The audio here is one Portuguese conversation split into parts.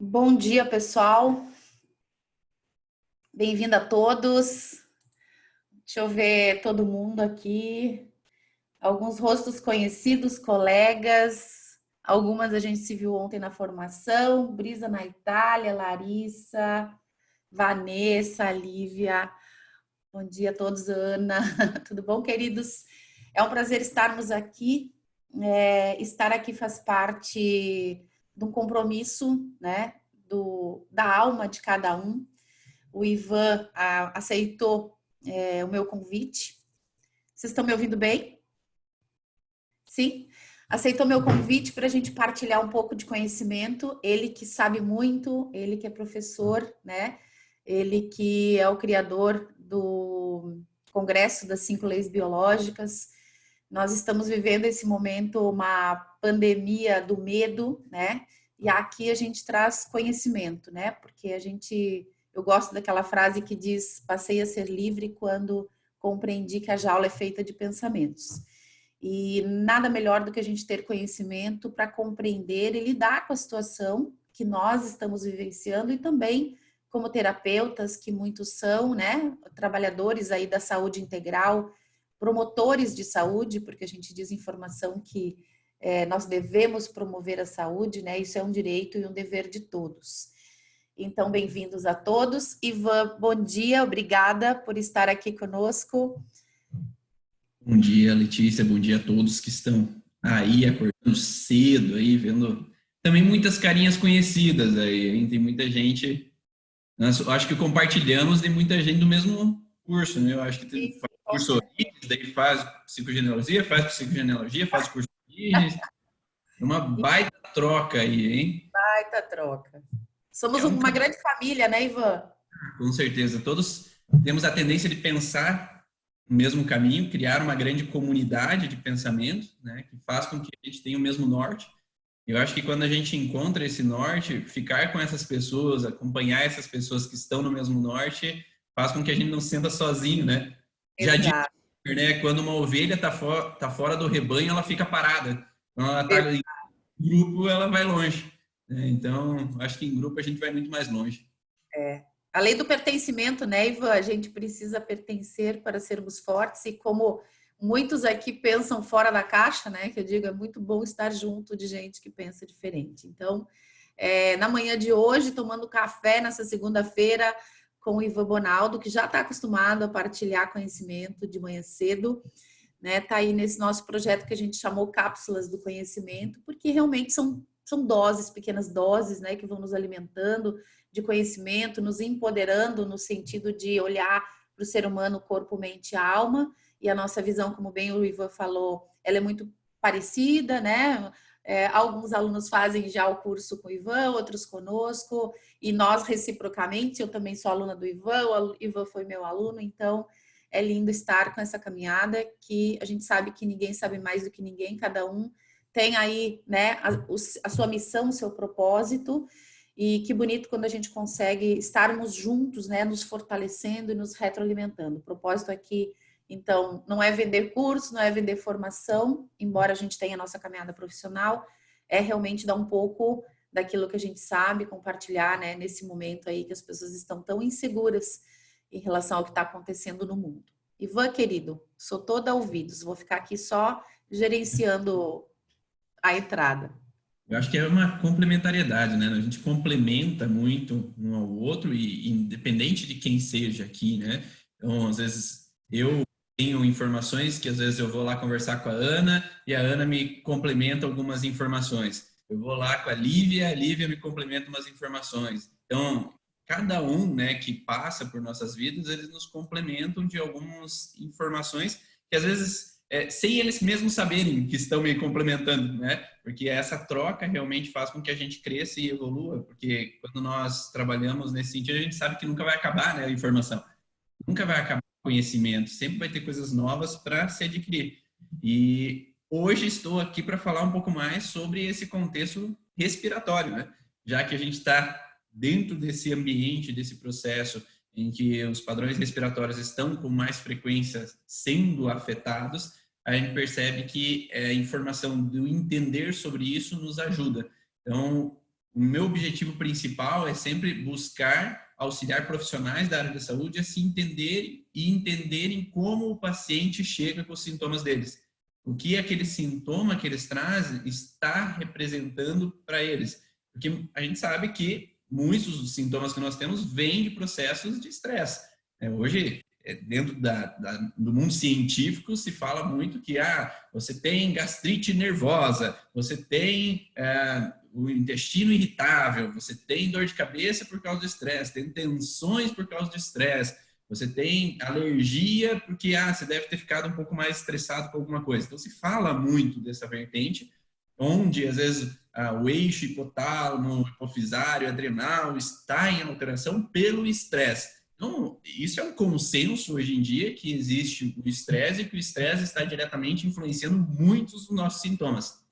Bom dia, pessoal. Bem-vindo a todos. Deixa eu ver todo mundo aqui. Alguns rostos conhecidos, colegas. Algumas a gente se viu ontem na formação. Brisa na Itália, Larissa, Vanessa, Lívia. Bom dia a todos, Ana. Tudo bom, queridos? É um prazer estarmos aqui. Estar aqui faz parte de um compromisso, né? Da alma de cada um. O Ivan aceitou o meu convite. Vocês estão me ouvindo bem? Sim? Aceitou meu convite para a gente partilhar um pouco de conhecimento. Ele que sabe muito, ele que é professor, né? Ele que é o criador do Congresso das 5 Leis Biológicas. Nós estamos vivendo esse momento, uma pandemia do medo, né? E aqui a gente traz conhecimento, né? Porque eu gosto daquela frase que diz: passei a ser livre quando compreendi que a jaula é feita de pensamentos. E nada melhor do que a gente ter conhecimento para compreender e lidar com a situação que nós estamos vivenciando e também como terapeutas, que muitos são, né? Trabalhadores aí da saúde integral, promotores de saúde, porque a gente diz em formação que nós devemos promover a saúde, né? Isso é um direito e um dever de todos. Então, bem-vindos a todos. Ivan, bom dia, obrigada por estar aqui conosco. Bom dia, Letícia, bom dia a todos que estão aí acordando cedo, aí vendo também muitas carinhas conhecidas aí, hein? Tem muita gente, eu acho que compartilhamos de muita gente do mesmo curso, né? Eu acho que faz curso Origens, daí faz psicogenealogia, faz psicogenealogia, faz curso Origens, é uma baita troca aí, hein? Baita troca. Somos É um, uma grande família, né, Ivan? com certeza, todos temos a tendência de pensar no mesmo caminho, criar uma grande comunidade de pensamento, né, que faz com que a gente tenha o mesmo norte. Eu acho que quando a gente encontra esse norte, ficar com essas pessoas, acompanhar essas pessoas que estão no mesmo norte, faz com que a gente não se sinta sozinho, né? Já diz, Exato. né, quando uma ovelha tá fora do rebanho, ela fica parada. Quando ela está em grupo, ela vai longe, né? Então, acho que em grupo a gente vai muito mais longe. A lei do pertencimento, né, Ivan? A gente precisa pertencer para sermos fortes e como muitos aqui pensam fora da caixa, né, que eu digo, é muito bom estar junto de gente que pensa diferente. Então, na manhã de hoje, tomando café nessa segunda-feira com o Ivan Bonaldo, que já está acostumado a partilhar conhecimento de manhã cedo, né? Tá aí nesse nosso projeto que a gente chamou Cápsulas do Conhecimento, porque realmente são doses, pequenas doses, né, que vão nos alimentando de conhecimento, nos empoderando no sentido de olhar para o ser humano, corpo, mente e alma. E a nossa visão, como bem o Ivan falou, ela é muito parecida, né? Alguns alunos fazem já o curso com o Ivan, outros conosco, e nós reciprocamente. Eu também sou aluna do Ivan, o Ivan foi meu aluno, então é lindo estar com essa caminhada, que a gente sabe que ninguém sabe mais do que ninguém, cada um tem aí, né, a sua missão, o seu propósito, e que bonito quando a gente consegue estarmos juntos, né, nos fortalecendo e nos retroalimentando. O propósito aqui, então, não é vender curso, não é vender formação, embora a gente tenha a nossa caminhada profissional, é realmente dar um pouco daquilo que a gente sabe, compartilhar, né, nesse momento aí que as pessoas estão tão inseguras em relação ao que está acontecendo no mundo. Ivan, querido, sou toda ouvidos, vou ficar aqui só gerenciando a entrada. Eu acho que é uma complementariedade, né? A gente complementa muito um ao outro e independente de quem seja aqui, né? Então, às vezes eu tenho informações que às vezes eu vou lá conversar com a Ana e a Ana me complementa algumas informações. Eu vou lá com a Lívia me complementa umas informações. Então, cada um, né, que passa por nossas vidas, eles nos complementam de algumas informações que às vezes sem eles mesmos saberem que estão me complementando, né? Porque essa troca realmente faz com que a gente cresça e evolua, porque quando nós trabalhamos nesse sentido, a gente sabe que nunca vai acabar, né, a informação. Nunca vai acabar o conhecimento, sempre vai ter coisas novas para se adquirir. E hoje estou aqui para falar um pouco mais sobre esse contexto respiratório, né? Já que a gente está dentro desse ambiente, desse processo em que os padrões respiratórios estão com mais frequência sendo afetados, a gente percebe que a informação do entender sobre isso nos ajuda. Então, o meu objetivo principal é sempre buscar auxiliar profissionais da área da saúde a se entenderem e entenderem como o paciente chega com os sintomas deles. O que aquele sintoma que eles trazem está representando para eles. Porque a gente sabe que muitos dos sintomas que nós temos vêm de processos de estresse. Hoje, dentro do mundo científico, se fala muito que você tem gastrite nervosa, você tem o intestino irritável, você tem dor de cabeça por causa do estresse, tem tensões por causa do estresse, você tem alergia porque você deve ter ficado um pouco mais estressado com alguma coisa. Então, se fala muito dessa vertente, onde, às vezes, o eixo hipotálamo, hipofisário, adrenal está em alteração pelo estresse. Então, isso é um consenso hoje em dia que existe o estresse e que o estresse está diretamente influenciando muitos dos nossos sintomas.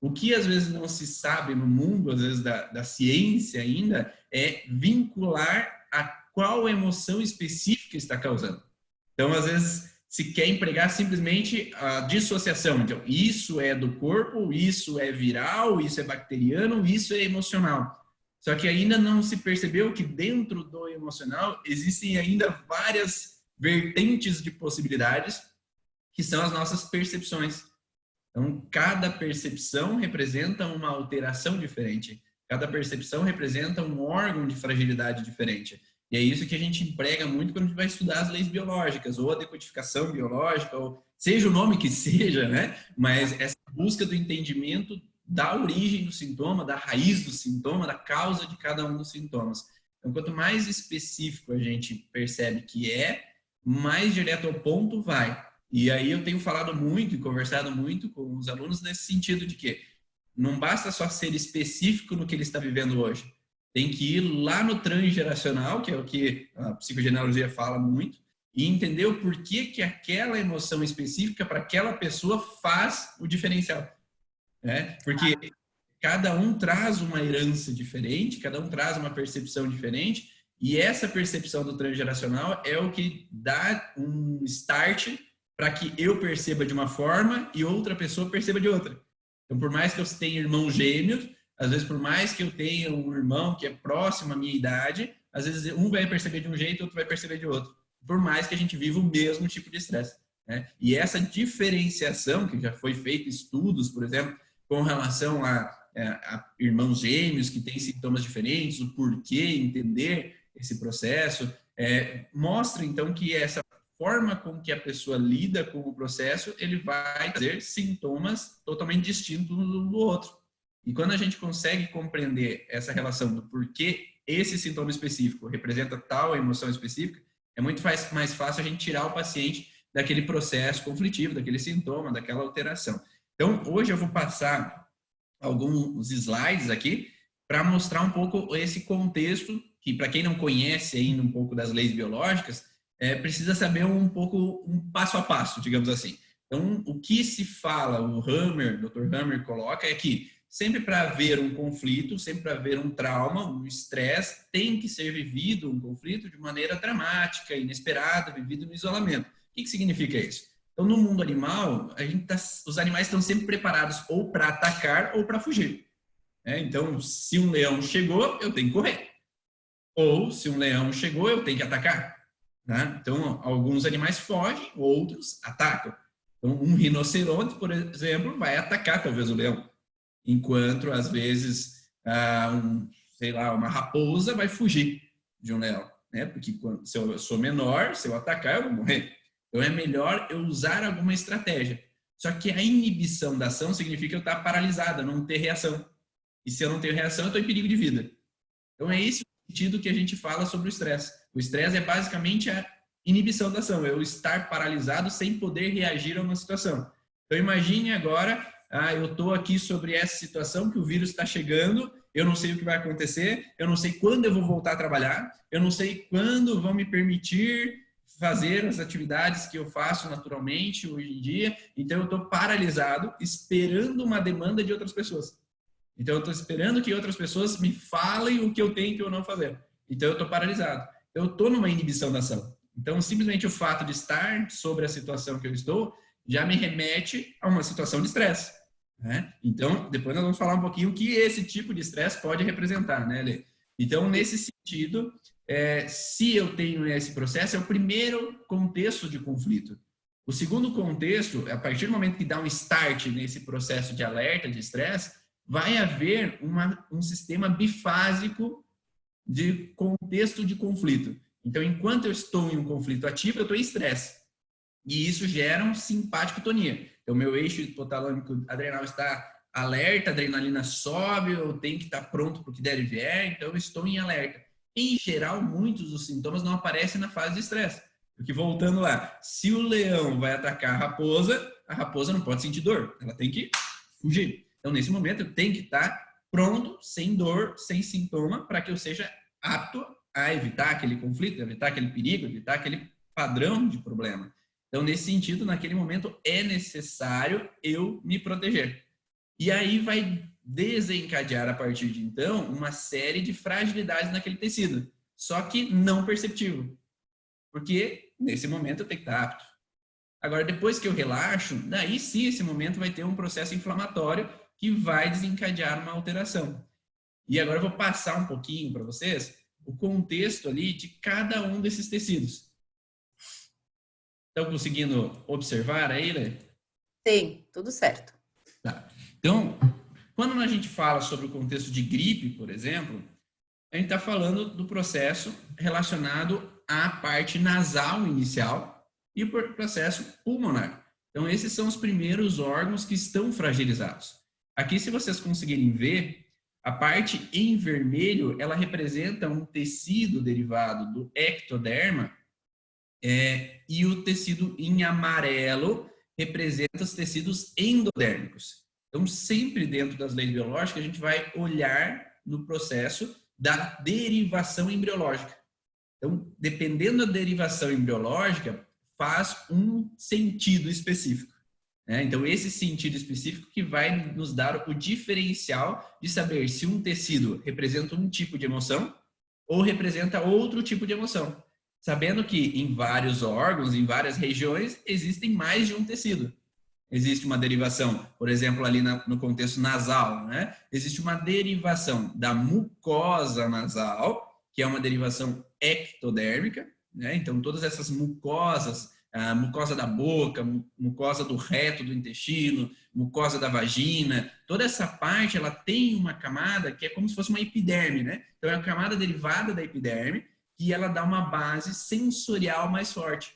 O que às vezes não se sabe no mundo, às vezes da ciência ainda, é vincular a qual emoção específica está causando. Então, às vezes, se quer empregar simplesmente a dissociação. Então, isso é do corpo, isso é viral, isso é bacteriano, isso é emocional. Só que ainda não se percebeu que dentro do emocional existem ainda várias vertentes de possibilidades que são as nossas percepções. Então, cada percepção representa uma alteração diferente. Cada percepção representa um órgão de fragilidade diferente. E é isso que a gente emprega muito quando a gente vai estudar as leis biológicas, ou a decodificação biológica, ou seja o nome que seja, né? Mas essa busca do entendimento da origem do sintoma, da raiz do sintoma, da causa de cada um dos sintomas. Então, quanto mais específico a gente percebe que mais direto ao ponto vai. E aí eu tenho falado muito e conversado muito com os alunos nesse sentido de que não basta só ser específico no que ele está vivendo hoje. Tem que ir lá no transgeracional, que é o que a psicogenealogia fala muito, e entender o porquê que aquela emoção específica para aquela pessoa faz o diferencial. Porque cada um traz uma herança diferente, cada um traz uma percepção diferente, e essa percepção do transgeracional é o que dá um start para que eu perceba de uma forma e outra pessoa perceba de outra. Então, por mais que eu tenha irmãos gêmeos, às vezes, por mais que eu tenha um irmão que é próximo à minha idade, às vezes um vai perceber de um jeito e outro vai perceber de outro. Por mais que a gente viva o mesmo tipo de estresse. E essa diferenciação, que já foi feito estudos, por exemplo, com relação a irmãos gêmeos que têm sintomas diferentes, o porquê, entender esse processo, mostra, então, que essa forma com que a pessoa lida com o processo, ele vai trazer sintomas totalmente distintos um do outro. E quando a gente consegue compreender essa relação do porquê esse sintoma específico representa tal emoção específica, é muito mais fácil a gente tirar o paciente daquele processo conflitivo, daquele sintoma, daquela alteração. Então, hoje eu vou passar alguns slides aqui para mostrar um pouco esse contexto, que para quem não conhece ainda um pouco das leis biológicas, precisa saber um pouco, um passo a passo, digamos assim. Então, o que se fala, o Dr. Hammer coloca é que sempre para haver um conflito, sempre para haver um trauma, um estresse, tem que ser vivido um conflito de maneira dramática, inesperada, vivido no isolamento. O que significa isso? Então, no mundo animal, os animais estão sempre preparados ou para atacar ou para fugir. Então, se um leão chegou, eu tenho que correr. Ou, se um leão chegou, eu tenho que atacar. Então, alguns animais fogem, outros atacam. Então, um rinoceronte, por exemplo, vai atacar talvez o leão. Enquanto, às vezes, uma raposa vai fugir de um leão. Porque se eu sou menor, se eu atacar, eu vou morrer. Então, é melhor eu usar alguma estratégia. Só que a inibição da ação significa eu estar paralisado, não ter reação. E se eu não tenho reação, eu estou em perigo de vida. Então, é esse o sentido que a gente fala sobre o estresse. O estresse é basicamente a inibição da ação, é eu estar paralisado sem poder reagir a uma situação. Então, imagine agora, eu estou aqui sobre essa situação que o vírus está chegando, eu não sei o que vai acontecer, eu não sei quando eu vou voltar a trabalhar, eu não sei quando vão me permitir fazer as atividades que eu faço naturalmente hoje em dia, então eu estou paralisado, esperando uma demanda de outras pessoas. Então eu estou esperando que outras pessoas me falem o que eu tenho e que eu não fazer. Então eu estou paralisado. Eu estou numa inibição da ação. Então simplesmente o fato de estar sobre a situação que eu estou já me remete a uma situação de estresse. né? Então, depois nós vamos falar um pouquinho o que esse tipo de estresse pode representar, né, Lê? Então, nesse sentido, se eu tenho esse processo, é o primeiro contexto de conflito. O segundo contexto, a partir do momento que dá um start nesse processo de alerta de estresse, vai haver um sistema bifásico de contexto de conflito. Então, enquanto eu estou em um conflito ativo, eu estou em estresse. E isso gera um simpático-tonia. Então, meu eixo hipotalâmico adrenal está alerta, a adrenalina sobe, eu tenho que estar pronto para o que der e vier, então eu estou em alerta. Em geral, muitos dos sintomas não aparecem na fase de estresse. Porque, voltando lá, se o leão vai atacar a raposa não pode sentir dor, ela tem que fugir. Então, nesse momento, eu tenho que estar pronto, sem dor, sem sintoma, para que eu seja apto a evitar aquele conflito, evitar aquele perigo, evitar aquele padrão de problema. Então, nesse sentido, naquele momento, é necessário eu me proteger. E aí vai desencadear, a partir de então, uma série de fragilidades naquele tecido, só que não perceptível. Porque, nesse momento, eu tenho que estar apto. Agora, depois que eu relaxo, daí sim, esse momento vai ter um processo inflamatório que vai desencadear uma alteração. E agora eu vou passar um pouquinho para vocês o contexto ali de cada um desses tecidos. Estão conseguindo observar aí, Lê? Sim, tudo certo. Tá. Então, quando a gente fala sobre o contexto de gripe, por exemplo, a gente está falando do processo relacionado à parte nasal inicial e o processo pulmonar. Então, esses são os primeiros órgãos que estão fragilizados. Aqui, se vocês conseguirem ver, a parte em vermelho, ela representa um tecido derivado do ectoderma, e o tecido em amarelo representa os tecidos endodérmicos. Então, sempre dentro das leis biológicas, a gente vai olhar no processo da derivação embriológica. Então, dependendo da derivação embriológica, faz um sentido específico. Então, esse sentido específico que vai nos dar o diferencial de saber se um tecido representa um tipo de emoção ou representa outro tipo de emoção. Sabendo que em vários órgãos, em várias regiões, existem mais de um tecido. Existe uma derivação, por exemplo, ali no contexto nasal, né? Existe uma derivação da mucosa nasal, que é uma derivação ectodérmica, né? Então, todas essas mucosas, a mucosa da boca, mucosa do reto do intestino, mucosa da vagina, toda essa parte, ela tem uma camada que é como se fosse uma epiderme, né? Então, é uma camada derivada da epiderme, que ela dá uma base sensorial mais forte.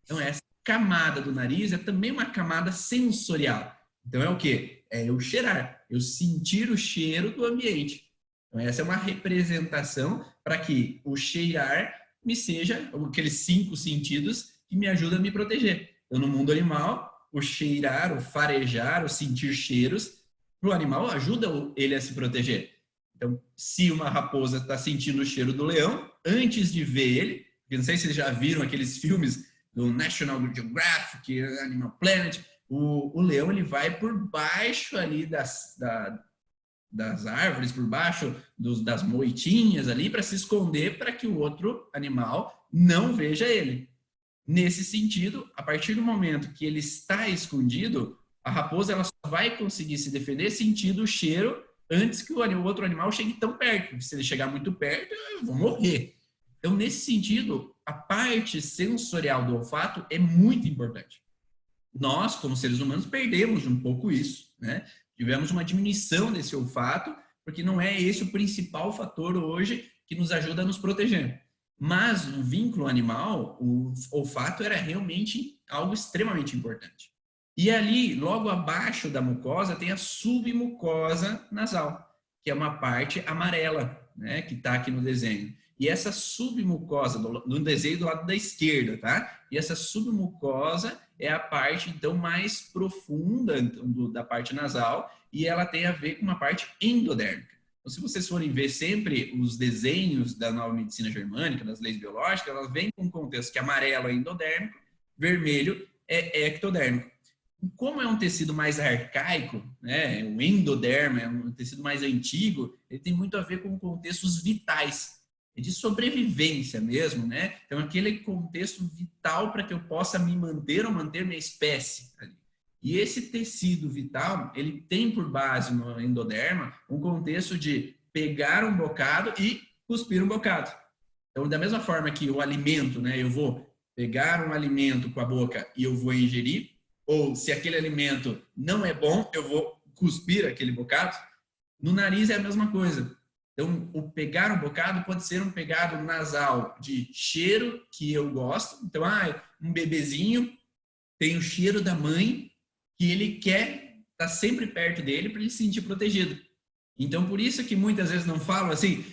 Então, essa camada do nariz é também uma camada sensorial. Então, é o quê? É eu cheirar, eu sentir o cheiro do ambiente. Então, essa é uma representação para que o cheirar me seja aqueles 5 sentidos que me ajudam a me proteger. Então, no mundo animal, o cheirar, o farejar, o sentir cheiros, para o animal ajuda ele a se proteger. Então, se uma raposa está sentindo o cheiro do leão, antes de ver ele, não sei se vocês já viram aqueles filmes do National Geographic, Animal Planet, o leão ele vai por baixo ali das árvores, por baixo das moitinhas ali, para se esconder para que o outro animal não veja ele. Nesse sentido, a partir do momento que ele está escondido, a raposa ela só vai conseguir se defender sentindo o cheiro antes que o outro animal chegue tão perto. Se ele chegar muito perto, eu vou morrer. Então, nesse sentido, a parte sensorial do olfato é muito importante. Nós, como seres humanos, perdemos um pouco isso, né? Tivemos uma diminuição desse olfato, porque não é esse o principal fator hoje que nos ajuda a nos proteger. Mas no vínculo animal, o olfato era realmente algo extremamente importante. E ali, logo abaixo da mucosa, tem a submucosa nasal, que é uma parte amarela, né, que está aqui no desenho. E essa submucosa, no desenho do lado da esquerda, tá? E essa submucosa é a parte, então, mais profunda da parte nasal e ela tem a ver com uma parte endodérmica. Então, se vocês forem ver sempre os desenhos da nova medicina germânica, das leis biológicas, elas vêm com um contexto que amarelo é endodérmico, vermelho é ectodérmico. Como é um tecido mais arcaico, né, o endoderma é um tecido mais antigo, ele tem muito a ver com contextos vitais, de sobrevivência mesmo, né? Então, aquele contexto vital para que eu possa me manter ou manter minha espécie ali. E esse tecido vital, ele tem por base no endoderma um contexto de pegar um bocado e cuspir um bocado. Então, da mesma forma que o alimento, né, eu vou pegar um alimento com a boca e eu vou ingerir, ou se aquele alimento não é bom, eu vou cuspir aquele bocado, no nariz é a mesma coisa. Então, o pegar um bocado pode ser um pegado nasal de cheiro que eu gosto. Então, um bebezinho tem o cheiro da mãe que ele quer estar sempre perto dele para ele se sentir protegido. Então, por isso que muitas vezes não falam assim,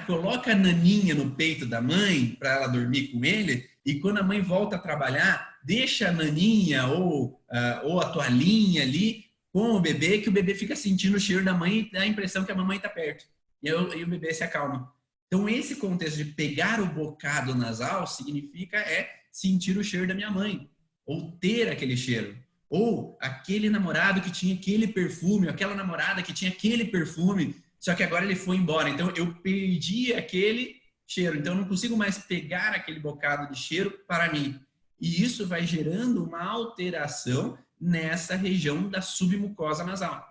coloca a naninha no peito da mãe para ela dormir com ele, e quando a mãe volta a trabalhar, deixa a naninha ou a toalhinha ali com o bebê, que o bebê fica sentindo o cheiro da mãe e dá a impressão que a mamãe está perto. E o bebê se acalma. Então, esse contexto de pegar o bocado nasal significa sentir o cheiro da minha mãe, ou ter aquele cheiro. Ou aquele namorado que tinha aquele perfume, ou aquela namorada que tinha aquele perfume, só que agora ele foi embora. Então, eu perdi aquele cheiro. Então, eu não consigo mais pegar aquele bocado de cheiro para mim. E isso vai gerando uma alteração nessa região da submucosa nasal.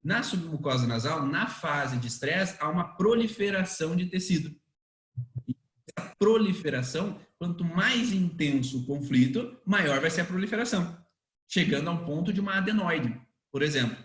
Na submucosa nasal, na fase de estresse, há uma proliferação de tecido. E essa proliferação, quanto mais intenso o conflito, maior vai ser a proliferação, chegando ao ponto de uma adenoide, por exemplo.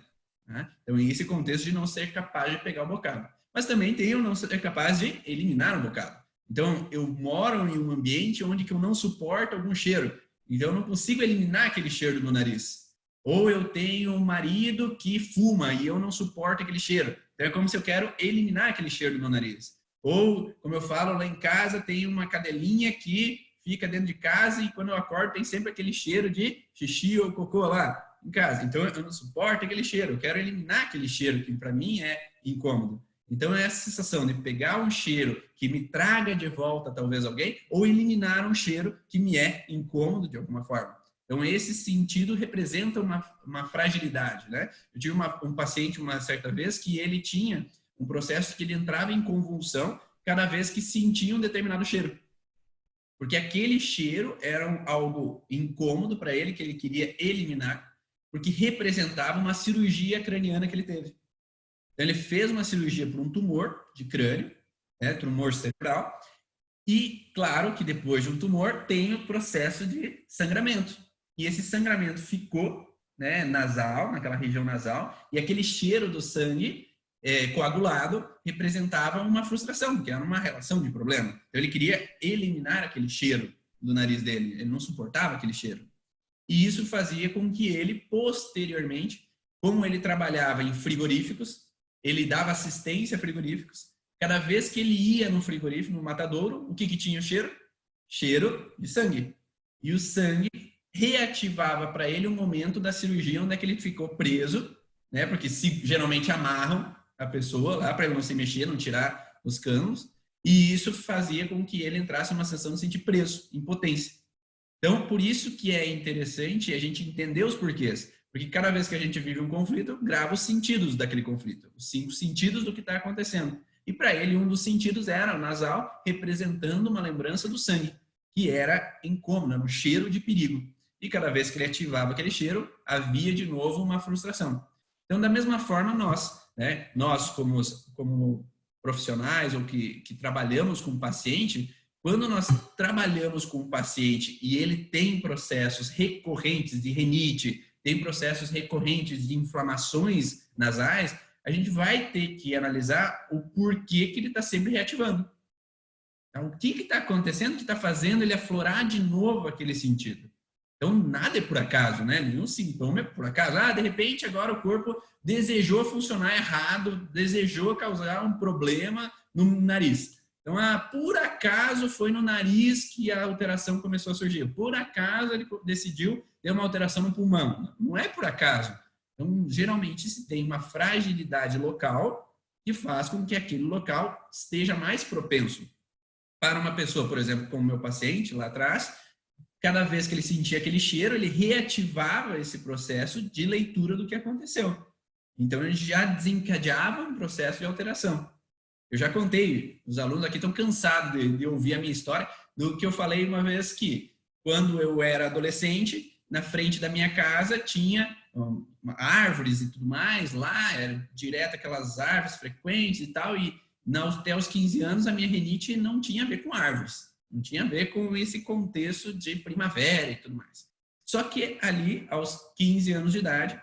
Então, esse contexto de não ser capaz de pegar o bocado. Mas também tem o não ser capaz de eliminar o bocado. Então, eu moro em um ambiente onde eu não suporto algum cheiro. Então, eu não consigo eliminar aquele cheiro do meu nariz. Ou eu tenho um marido que fuma e eu não suporto aquele cheiro. Então, é como se eu quero eliminar aquele cheiro do meu nariz. Ou, como eu falo, lá em casa tem uma cadelinha que fica dentro de casa e quando eu acordo tem sempre aquele cheiro de xixi ou cocô lá em casa. Então, eu não suporto aquele cheiro. Eu quero eliminar aquele cheiro que para mim é incômodo. Então, é essa sensação de pegar um cheiro que me traga de volta talvez alguém ou eliminar um cheiro que me é incômodo de alguma forma. Então, esse sentido representa uma fragilidade, né? Eu tive um paciente uma certa vez que ele tinha um processo que ele entrava em convulsão cada vez que sentia um determinado cheiro. Porque aquele cheiro era algo incômodo para ele, que ele queria eliminar, porque representava uma cirurgia craniana que ele teve. Então, ele fez uma cirurgia por um tumor de crânio, né, tumor cerebral, e claro que depois de um tumor tem o processo de sangramento. E esse sangramento ficou, né, nasal, naquela região nasal, e aquele cheiro do sangue coagulado representava uma frustração, que era uma relação de problema. Então, ele queria eliminar aquele cheiro do nariz dele, ele não suportava aquele cheiro. E isso fazia com que ele, posteriormente, como ele trabalhava em frigoríficos, ele dava assistência a frigoríficos, cada vez que ele ia no frigorífico, no matadouro, o que tinha o cheiro? Cheiro de sangue. E o sangue reativava para ele o momento da cirurgia onde é que ele ficou preso, né? Porque geralmente amarram a pessoa lá para ele não se mexer, não tirar os canos, e isso fazia com que ele entrasse numa sensação de se sentir preso, impotência. Então, por isso que é interessante a gente entender os porquês, porque cada vez que a gente vive um conflito, grava os sentidos daquele conflito, os 5 sentidos do que está acontecendo. E para ele, um dos sentidos era o nasal, representando uma lembrança do sangue, que era incômodo, um cheiro de perigo. E cada vez que ele ativava aquele cheiro, havia de novo uma frustração. Então, da mesma forma, nós como profissionais ou que trabalhamos com o paciente, quando nós trabalhamos com o paciente e ele tem processos recorrentes de rinite, tem processos recorrentes de inflamações nasais, a gente vai ter que analisar o porquê que ele está sempre reativando. Então, o que está acontecendo que está fazendo ele aflorar de novo aquele sentido? Então, nada é por acaso, né? Nenhum sintoma é por acaso. De repente, agora o corpo desejou funcionar errado, desejou causar um problema no nariz. Então, por acaso foi no nariz que a alteração começou a surgir. Por acaso ele decidiu ter uma alteração no pulmão. Não é por acaso. Então, geralmente, se tem uma fragilidade local que faz com que aquele local esteja mais propenso. Para uma pessoa, por exemplo, como meu paciente lá atrás, cada vez que ele sentia aquele cheiro, ele reativava esse processo de leitura do que aconteceu. Então, ele já desencadeava um processo de alteração. Eu já contei, os alunos aqui estão cansados de ouvir a minha história, do que eu falei uma vez que, quando eu era adolescente, na frente da minha casa tinha árvores e tudo mais, lá era direto aquelas árvores frequentes e tal, e até os 15 anos a minha rinite não tinha a ver com árvores, não tinha a ver com esse contexto de primavera e tudo mais. Só que ali, aos 15 anos de idade,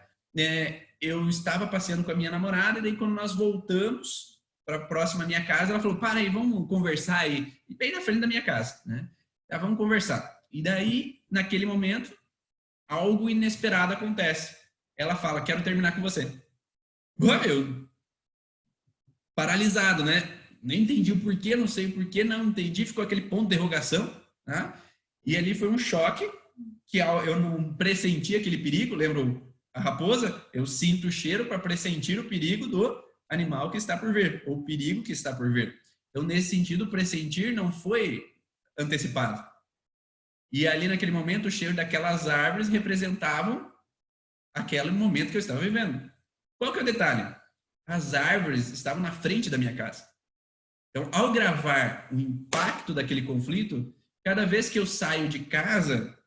eu estava passeando com a minha namorada, e daí quando nós voltamos para próxima à minha casa, ela falou, para aí, vamos conversar aí, e bem na frente da minha casa, né? Já vamos conversar. E daí, naquele momento, algo inesperado acontece. Ela fala, quero terminar com você. Eu, paralisado, né? Nem entendi o porquê, não sei o porquê, não entendi, ficou aquele ponto de interrogação, né? E ali foi um choque, que eu não pressenti aquele perigo, lembro a raposa? Eu sinto o cheiro para pressentir o perigo do animal que está por vir, ou o perigo que está por vir. Então, nesse sentido, pressentir não foi antecipado. E ali, naquele momento, o cheiro daquelas árvores representavam aquele momento que eu estava vivendo. Qual que é o detalhe? As árvores estavam na frente da minha casa. Então, ao gravar o impacto daquele conflito, cada vez que eu saio de casa,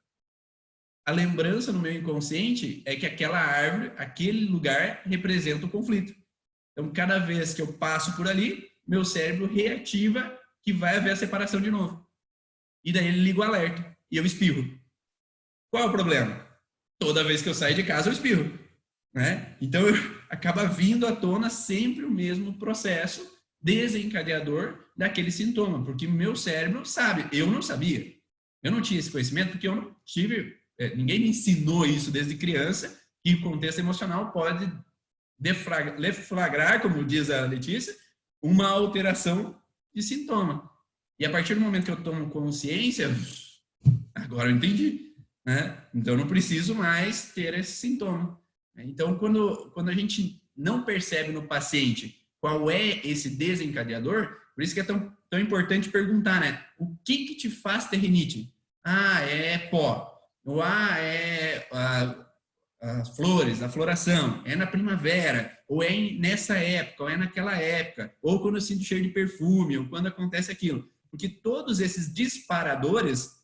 a lembrança no meu inconsciente é que aquela árvore, aquele lugar, representa o conflito. Então, cada vez que eu passo por ali, meu cérebro reativa que vai haver a separação de novo. E daí ele liga o alerta e eu espirro. Qual é o problema? Toda vez que eu saio de casa, eu espirro, né? Então, acaba vindo à tona sempre o mesmo processo desencadeador daquele sintoma, porque meu cérebro sabe, eu não sabia. Eu não tinha esse conhecimento porque eu não tive, ninguém me ensinou isso desde criança, que o contexto emocional pode deflagrar, como diz a Letícia, uma alteração de sintoma. E a partir do momento que eu tomo consciência, agora eu entendi, né? Então eu não preciso mais ter esse sintoma. Então, quando a gente não percebe no paciente qual é esse desencadeador, por isso que é tão importante perguntar, né? O que te faz ter rinite? Ah, é pó. Ou é as flores, a floração. É na primavera. Ou é nessa época, ou é naquela época. Ou quando eu sinto cheiro de perfume, ou quando acontece aquilo. Porque todos esses disparadores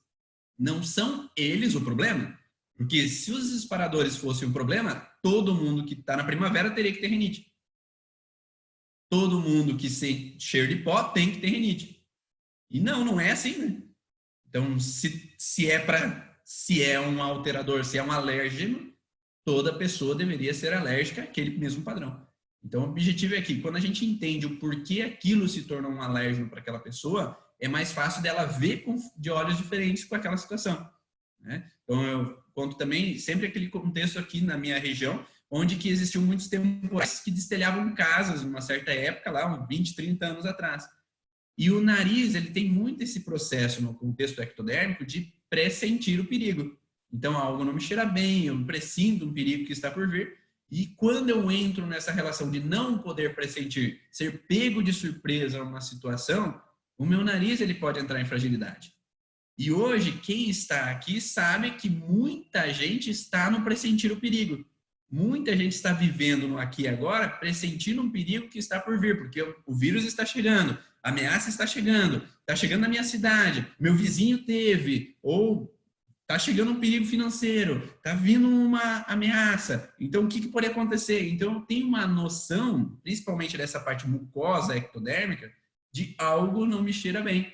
não são eles o problema. Porque se os disparadores fossem o problema, todo mundo que está na primavera teria que ter rinite. Todo mundo que sente cheiro de pó tem que ter rinite. E não é assim, né? Então, se é um alterador, se é um alérgeno, toda pessoa deveria ser alérgica àquele mesmo padrão. Então, o objetivo é que, quando a gente entende o porquê aquilo se tornou um alérgeno para aquela pessoa, é mais fácil dela ver de olhos diferentes com aquela situação, né? Então, eu conto também sempre aquele contexto aqui na minha região, onde que existiam muitos temporais que destelhavam casas numa certa época, lá uns 20, 30 anos atrás. E o nariz, ele tem muito esse processo no contexto ectodérmico de pressentir o perigo. Então, algo não me cheira bem, eu pressinto um perigo que está por vir. E quando eu entro nessa relação de não poder pressentir, ser pego de surpresa numa situação, o meu nariz ele pode entrar em fragilidade. E hoje, quem está aqui sabe que muita gente está no pressentir o perigo. Muita gente está vivendo no aqui e agora, pressentindo um perigo que está por vir, porque o vírus está chegando, a ameaça está chegando na minha cidade, meu vizinho teve, ou está chegando um perigo financeiro, está vindo uma ameaça. Então, o que pode acontecer? Então, eu tenho uma noção, principalmente dessa parte mucosa ectodérmica, de algo não me cheira bem,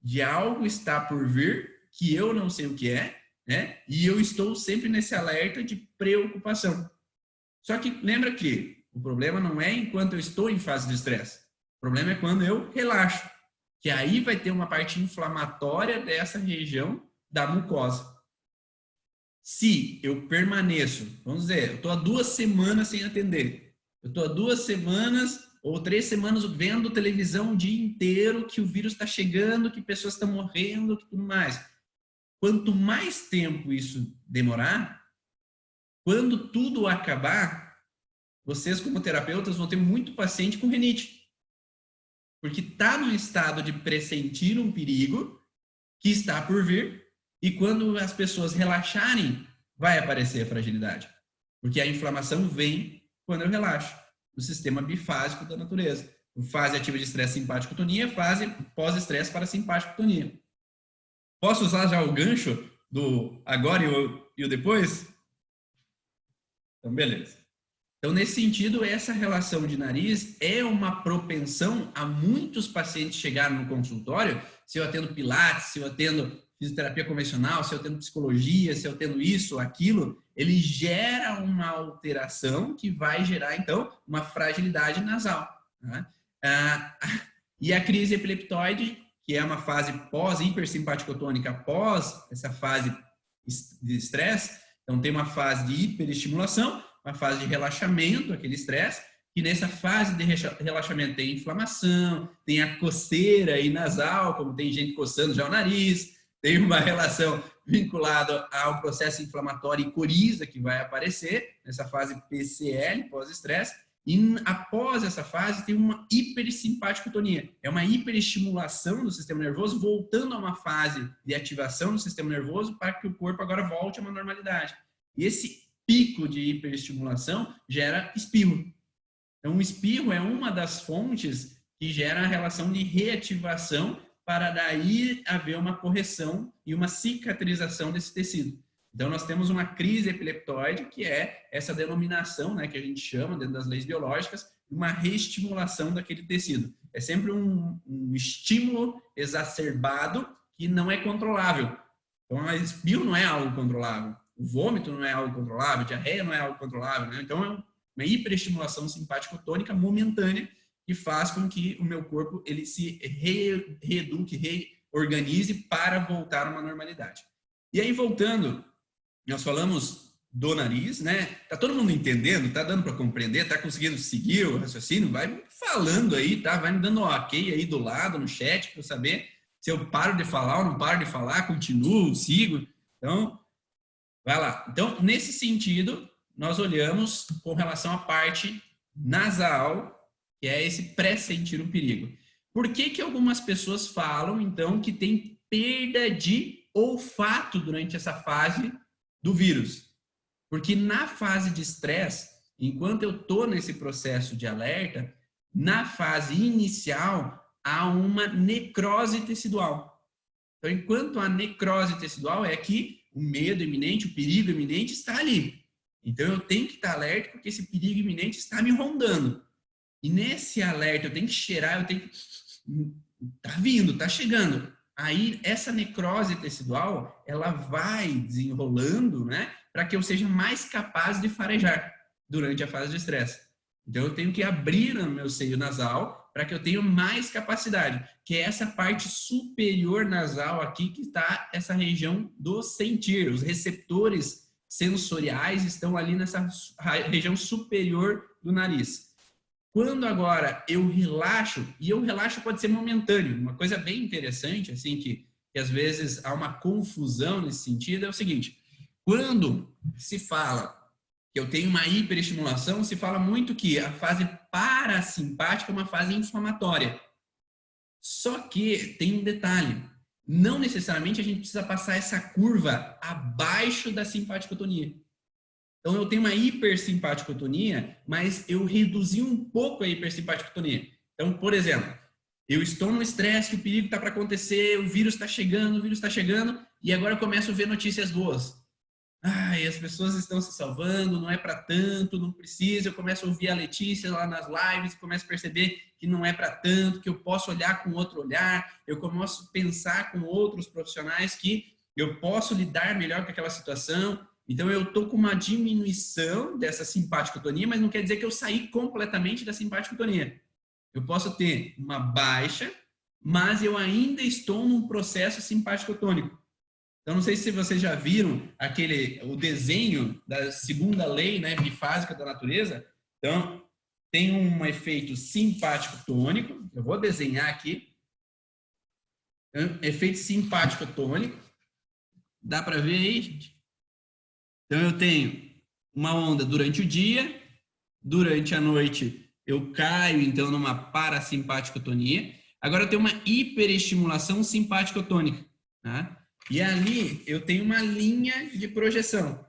de algo está por vir que eu não sei o que é, né? E eu estou sempre nesse alerta de preocupação. Só que lembra que o problema não é enquanto eu estou em fase de estresse. O problema é quando eu relaxo, que aí vai ter uma parte inflamatória dessa região da mucosa. Se eu permaneço, vamos dizer, eu estou há 2 semanas sem atender, eu estou há 2 semanas ou 3 semanas vendo televisão o dia inteiro que o vírus está chegando, que pessoas estão morrendo, que tudo mais. Quanto mais tempo isso demorar, quando tudo acabar, vocês como terapeutas vão ter muito paciente com rinite. Porque está no estado de pressentir um perigo que está por vir, e quando as pessoas relaxarem, vai aparecer a fragilidade. Porque a inflamação vem quando eu relaxo, no sistema bifásico da natureza. Fase ativa de estresse simpático-tonia, fase pós-estresse parasimpático-tonia. Posso usar já o gancho do agora e o depois? Então, beleza. Então, nesse sentido, essa relação de nariz é uma propensão a muitos pacientes chegarem no consultório, se eu atendo pilates, se eu atendo fisioterapia convencional, se eu atendo psicologia, se eu atendo isso, aquilo, ele gera uma alteração que vai gerar, então, uma fragilidade nasal. Né? E a crise epileptoide, que é uma fase pós-hipersimpaticotônica, após essa fase de estresse, então tem uma fase de hiperestimulação, uma fase de relaxamento, aquele estresse, que nessa fase de relaxamento tem inflamação, tem a coceira aí nasal, como tem gente coçando já o nariz, tem uma relação vinculada ao processo inflamatório e coriza que vai aparecer nessa fase PCL, pós-estresse, e após essa fase tem uma hipersimpaticotonia, é uma hiperestimulação do sistema nervoso, voltando a uma fase de ativação do sistema nervoso para que o corpo agora volte a uma normalidade. E esse pico de hiperestimulação gera espirro. Então, o espirro é uma das fontes que gera a relação de reativação para daí haver uma correção e uma cicatrização desse tecido. Então, nós temos uma crise epileptoide, que é essa denominação, né, que a gente chama, dentro das leis biológicas, uma reestimulação daquele tecido. É sempre um estímulo exacerbado que não é controlável. Então, o espirro não é algo controlável. O vômito não é algo controlável, a diarreia não é algo controlável, né? Então, é uma hiperestimulação simpático-tônica momentânea que faz com que o meu corpo ele se reeduque, reorganize para voltar a uma normalidade. E aí, voltando, nós falamos do nariz, né? Tá todo mundo entendendo? Tá dando para compreender? Tá conseguindo seguir o raciocínio? Vai falando aí, tá? Vai me dando um ok aí do lado, no chat, para eu saber se eu paro de falar ou não paro de falar, continuo, sigo. Então, vai lá. Então, nesse sentido, nós olhamos com relação à parte nasal, que é esse pressentir o perigo. Por que que algumas pessoas falam, então, que tem perda de olfato durante essa fase do vírus? Porque na fase de estresse, enquanto eu estou nesse processo de alerta, na fase inicial, há uma necrose tecidual. Então, enquanto a necrose tecidual é que o medo iminente, o perigo iminente está ali. Então, eu tenho que estar alerta porque esse perigo iminente está me rondando. E nesse alerta, eu tenho que cheirar, eu tenho que... Tá vindo, tá chegando. Aí, essa necrose tecidual, ela vai desenrolando, né? Para que eu seja mais capaz de farejar durante a fase de estresse. Então, eu tenho que abrir o meu seio nasal para que eu tenha mais capacidade, que é essa parte superior nasal aqui, que está essa região do sentir. Os receptores sensoriais estão ali nessa região superior do nariz. Quando agora eu relaxo, e o relaxo pode ser momentâneo, uma coisa bem interessante, assim, que às vezes há uma confusão nesse sentido, é o seguinte: quando se fala que eu tenho uma hiperestimulação, se fala muito que a fase parasimpática é uma fase inflamatória. Só que tem um detalhe, não necessariamente a gente precisa passar essa curva abaixo da simpaticotonia. Então, eu tenho uma hipersimpaticotonia, mas eu reduzi um pouco a hipersimpaticotonia. Então, por exemplo, eu estou no estresse, o perigo está para acontecer, o vírus está chegando, e agora eu começo a ver notícias boas. Ai, as pessoas estão se salvando, não é para tanto, não precisa. Eu começo a ouvir a Letícia lá nas lives, começo a perceber que não é para tanto, que eu posso olhar com outro olhar, eu começo a pensar com outros profissionais que eu posso lidar melhor com aquela situação. Então, eu estou com uma diminuição dessa simpaticotonia, mas não quer dizer que eu saí completamente da simpaticotonia. Eu posso ter uma baixa, mas eu ainda estou num processo simpaticotônico. Então, não sei se vocês já viram o desenho da segunda lei, né, bifásica da natureza. Então, tem um efeito simpático-tônico. Eu vou desenhar aqui. Efeito simpático-tônico. Dá para ver aí, gente? Então, eu tenho uma onda durante o dia. Durante a noite, eu caio, então, numa parasimpaticotonia. Agora, eu tenho uma hiperestimulação simpático-tônica, tá? E ali eu tenho uma linha de projeção.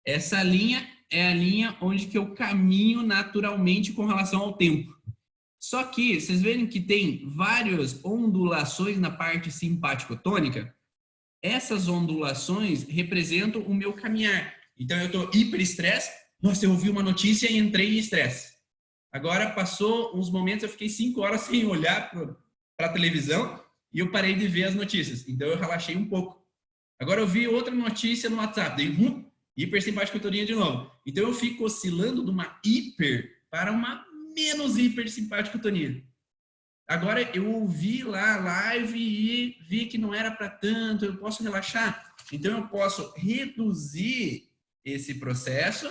Essa linha é a linha onde que eu caminho naturalmente com relação ao tempo. Só que vocês verem que tem várias ondulações na parte simpaticotônica. essas ondulações representam o meu caminhar. Então, eu estou hiper-estresse. Nossa, eu ouvi uma notícia e entrei em estresse. Agora, passou uns momentos, eu fiquei 5 horas sem olhar para a televisão e eu parei de ver as notícias. Então, eu relaxei um pouco. Agora, eu vi outra notícia no WhatsApp. Dei hipersimpaticotonia de novo. Então, eu fico oscilando de uma hiper para uma menos hipersimpaticotonia. Agora, eu ouvi lá a live e vi que não era para tanto, eu posso relaxar. Então, eu posso reduzir esse processo.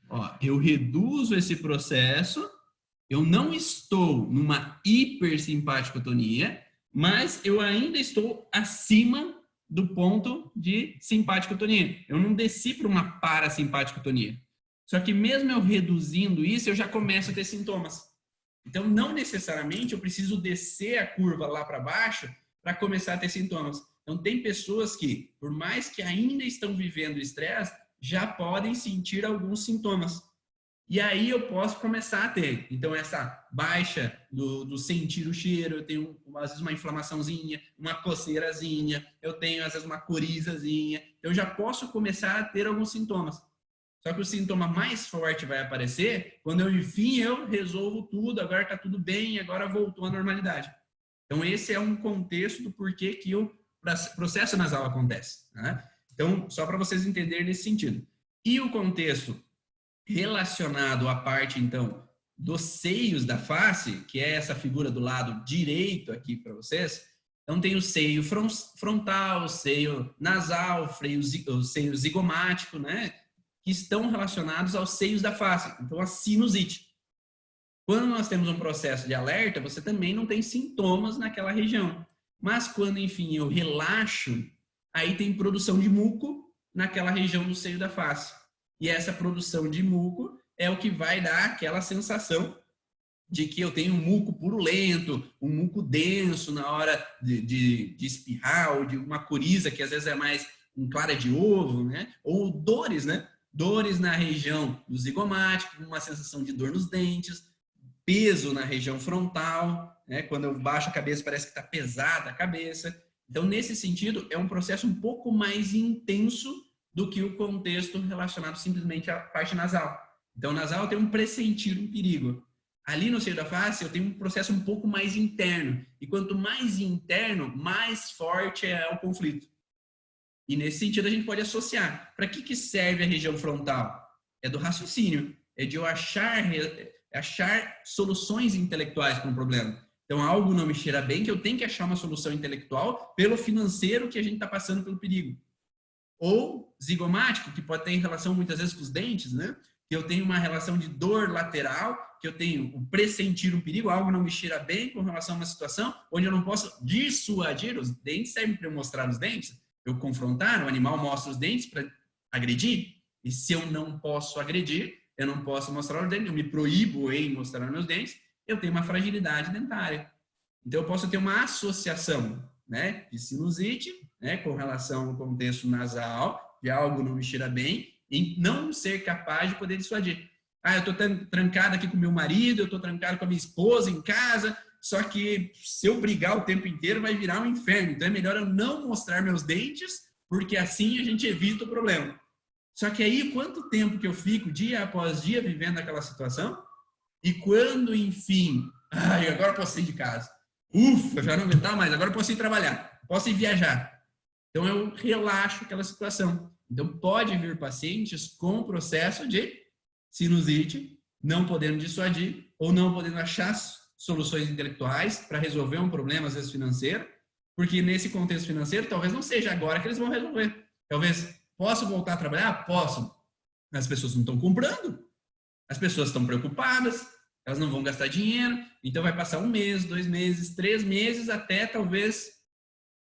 Ó, eu reduzo esse processo, eu não estou numa hipersimpaticotonia, mas eu ainda estou acima do ponto de simpaticotonia. Eu não desci para uma parasimpaticotonia. Só que mesmo eu reduzindo isso, eu já começo a ter sintomas. Então, não necessariamente eu preciso descer a curva lá para baixo para começar a ter sintomas. Então, tem pessoas que, por mais que ainda estão vivendo estresse, já podem sentir alguns sintomas. E aí eu posso começar a ter. Então, essa baixa do sentir o cheiro, eu tenho às vezes uma inflamaçãozinha, uma coceirazinha, eu tenho às vezes uma corizazinha. Eu já posso começar a ter alguns sintomas. Só que o sintoma mais forte vai aparecer quando eu resolvo tudo, agora está tudo bem, agora voltou à normalidade. Então, esse é um contexto do porquê que o processo nasal acontece. Né? Então, só para vocês entenderem nesse sentido. E o contexto relacionado à parte, então, dos seios da face, que é essa figura do lado direito aqui para vocês. Então, tem o seio frontal, o seio nasal, o seio zigomático, né? Que estão relacionados aos seios da face, então a sinusite. Quando nós temos um processo de alerta, você também não tem sintomas naquela região. Mas quando, enfim, eu relaxo, aí tem produção de muco naquela região do seio da face. E essa produção de muco é o que vai dar aquela sensação de que eu tenho um muco purulento, um muco denso na hora de espirrar, ou de uma coriza que às vezes é mais um clara de ovo, né? Ou dores, né? Dores na região do zigomático, uma sensação de dor nos dentes, peso na região frontal, né? Quando eu baixo a cabeça parece que está pesada a cabeça. Então, nesse sentido, é um processo um pouco mais intenso do que o contexto relacionado simplesmente à parte nasal. Então, nasal tem um pressentir, um perigo. Ali no seio da face, eu tenho um processo um pouco mais interno. E quanto mais interno, mais forte é o conflito. E nesse sentido a gente pode associar. Para que serve a região frontal? É do raciocínio, é de eu achar soluções intelectuais para um problema. Então algo não me cheira bem, que eu tenho que achar uma solução intelectual pelo financeiro que a gente está passando pelo perigo. Ou zigomático, que pode ter relação muitas vezes com os dentes, né? Que eu tenho uma relação de dor lateral, que eu tenho o pressentir um perigo, algo não me cheira bem com relação a uma situação onde eu não posso dissuadir. Os dentes servem para eu mostrar os dentes. Eu confrontar, o animal mostra os dentes para agredir, e se eu não posso agredir, eu não posso mostrar os dentes, eu me proíbo em mostrar meus dentes, eu tenho uma fragilidade dentária. Então, eu posso ter uma associação, né, de sinusite, né, com relação ao contexto nasal, de algo não me cheira bem, e não ser capaz de poder dissuadir. Ah, eu estou trancado aqui com meu marido, eu estou trancado com a minha esposa em casa, só que se eu brigar o tempo inteiro vai virar um inferno. Então é melhor eu não mostrar meus dentes, porque assim a gente evita o problema. Só que aí, quanto tempo que eu fico dia após dia vivendo aquela situação? E quando, enfim, agora eu posso sair de casa. Ufa, já não aguentar mais, agora eu posso ir trabalhar, posso ir viajar. Então eu relaxo aquela situação. Então pode vir pacientes com processo de sinusite, não podendo dissuadir ou não podendo achar soluções intelectuais para resolver um problema, às vezes financeiro, porque nesse contexto financeiro, talvez não seja agora que eles vão resolver. Talvez, posso voltar a trabalhar? Posso. As pessoas não estão comprando, as pessoas estão preocupadas, elas não vão gastar dinheiro, então vai passar 1 mês, 2 meses, 3 meses, até talvez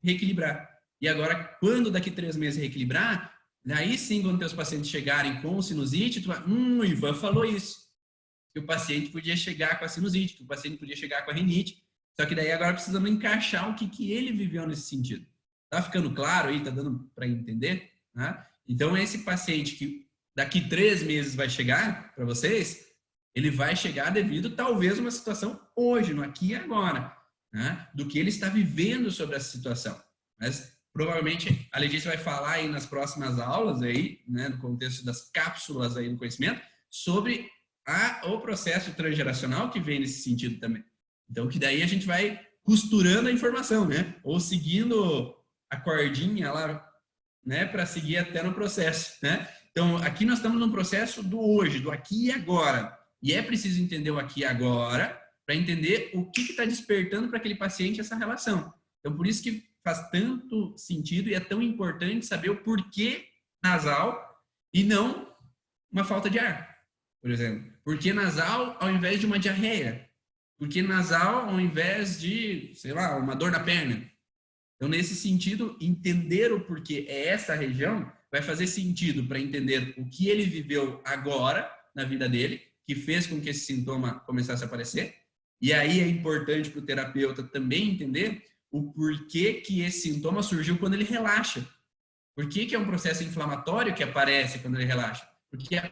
reequilibrar. E agora, quando daqui 3 meses reequilibrar, daí sim, quando teus pacientes chegarem com sinusite, tu vai, o Ivan falou isso. Que o paciente podia chegar com a sinusite, que o paciente podia chegar com a rinite, só que daí agora precisamos encaixar o que ele viveu nesse sentido. Tá ficando claro aí? Tá dando para entender? Né? Então, esse paciente que daqui 3 meses vai chegar para vocês, ele vai chegar devido talvez a uma situação hoje, no aqui e agora, né? Do que ele está vivendo sobre essa situação. Mas provavelmente a Letícia vai falar aí nas próximas aulas aí, né, no contexto das cápsulas aí do conhecimento, sobre o processo transgeracional que vem nesse sentido também. Então, que daí a gente vai costurando a informação, né? Ou seguindo a cordinha lá, né, para seguir até no processo, né? Então, aqui nós estamos no processo do hoje, do aqui e agora. E é preciso entender o aqui e agora para entender o que está despertando para aquele paciente essa relação. Então, por isso que faz tanto sentido e é tão importante saber o porquê nasal e não uma falta de ar, por exemplo. Porquê nasal ao invés de uma diarreia? Porquê nasal ao invés de, sei lá, uma dor na perna? Então, nesse sentido, entender o porquê é essa região vai fazer sentido para entender o que ele viveu agora na vida dele, que fez com que esse sintoma começasse a aparecer. E aí é importante para o terapeuta também entender o porquê que esse sintoma surgiu quando ele relaxa. Por que é um processo inflamatório que aparece quando ele relaxa? Porque a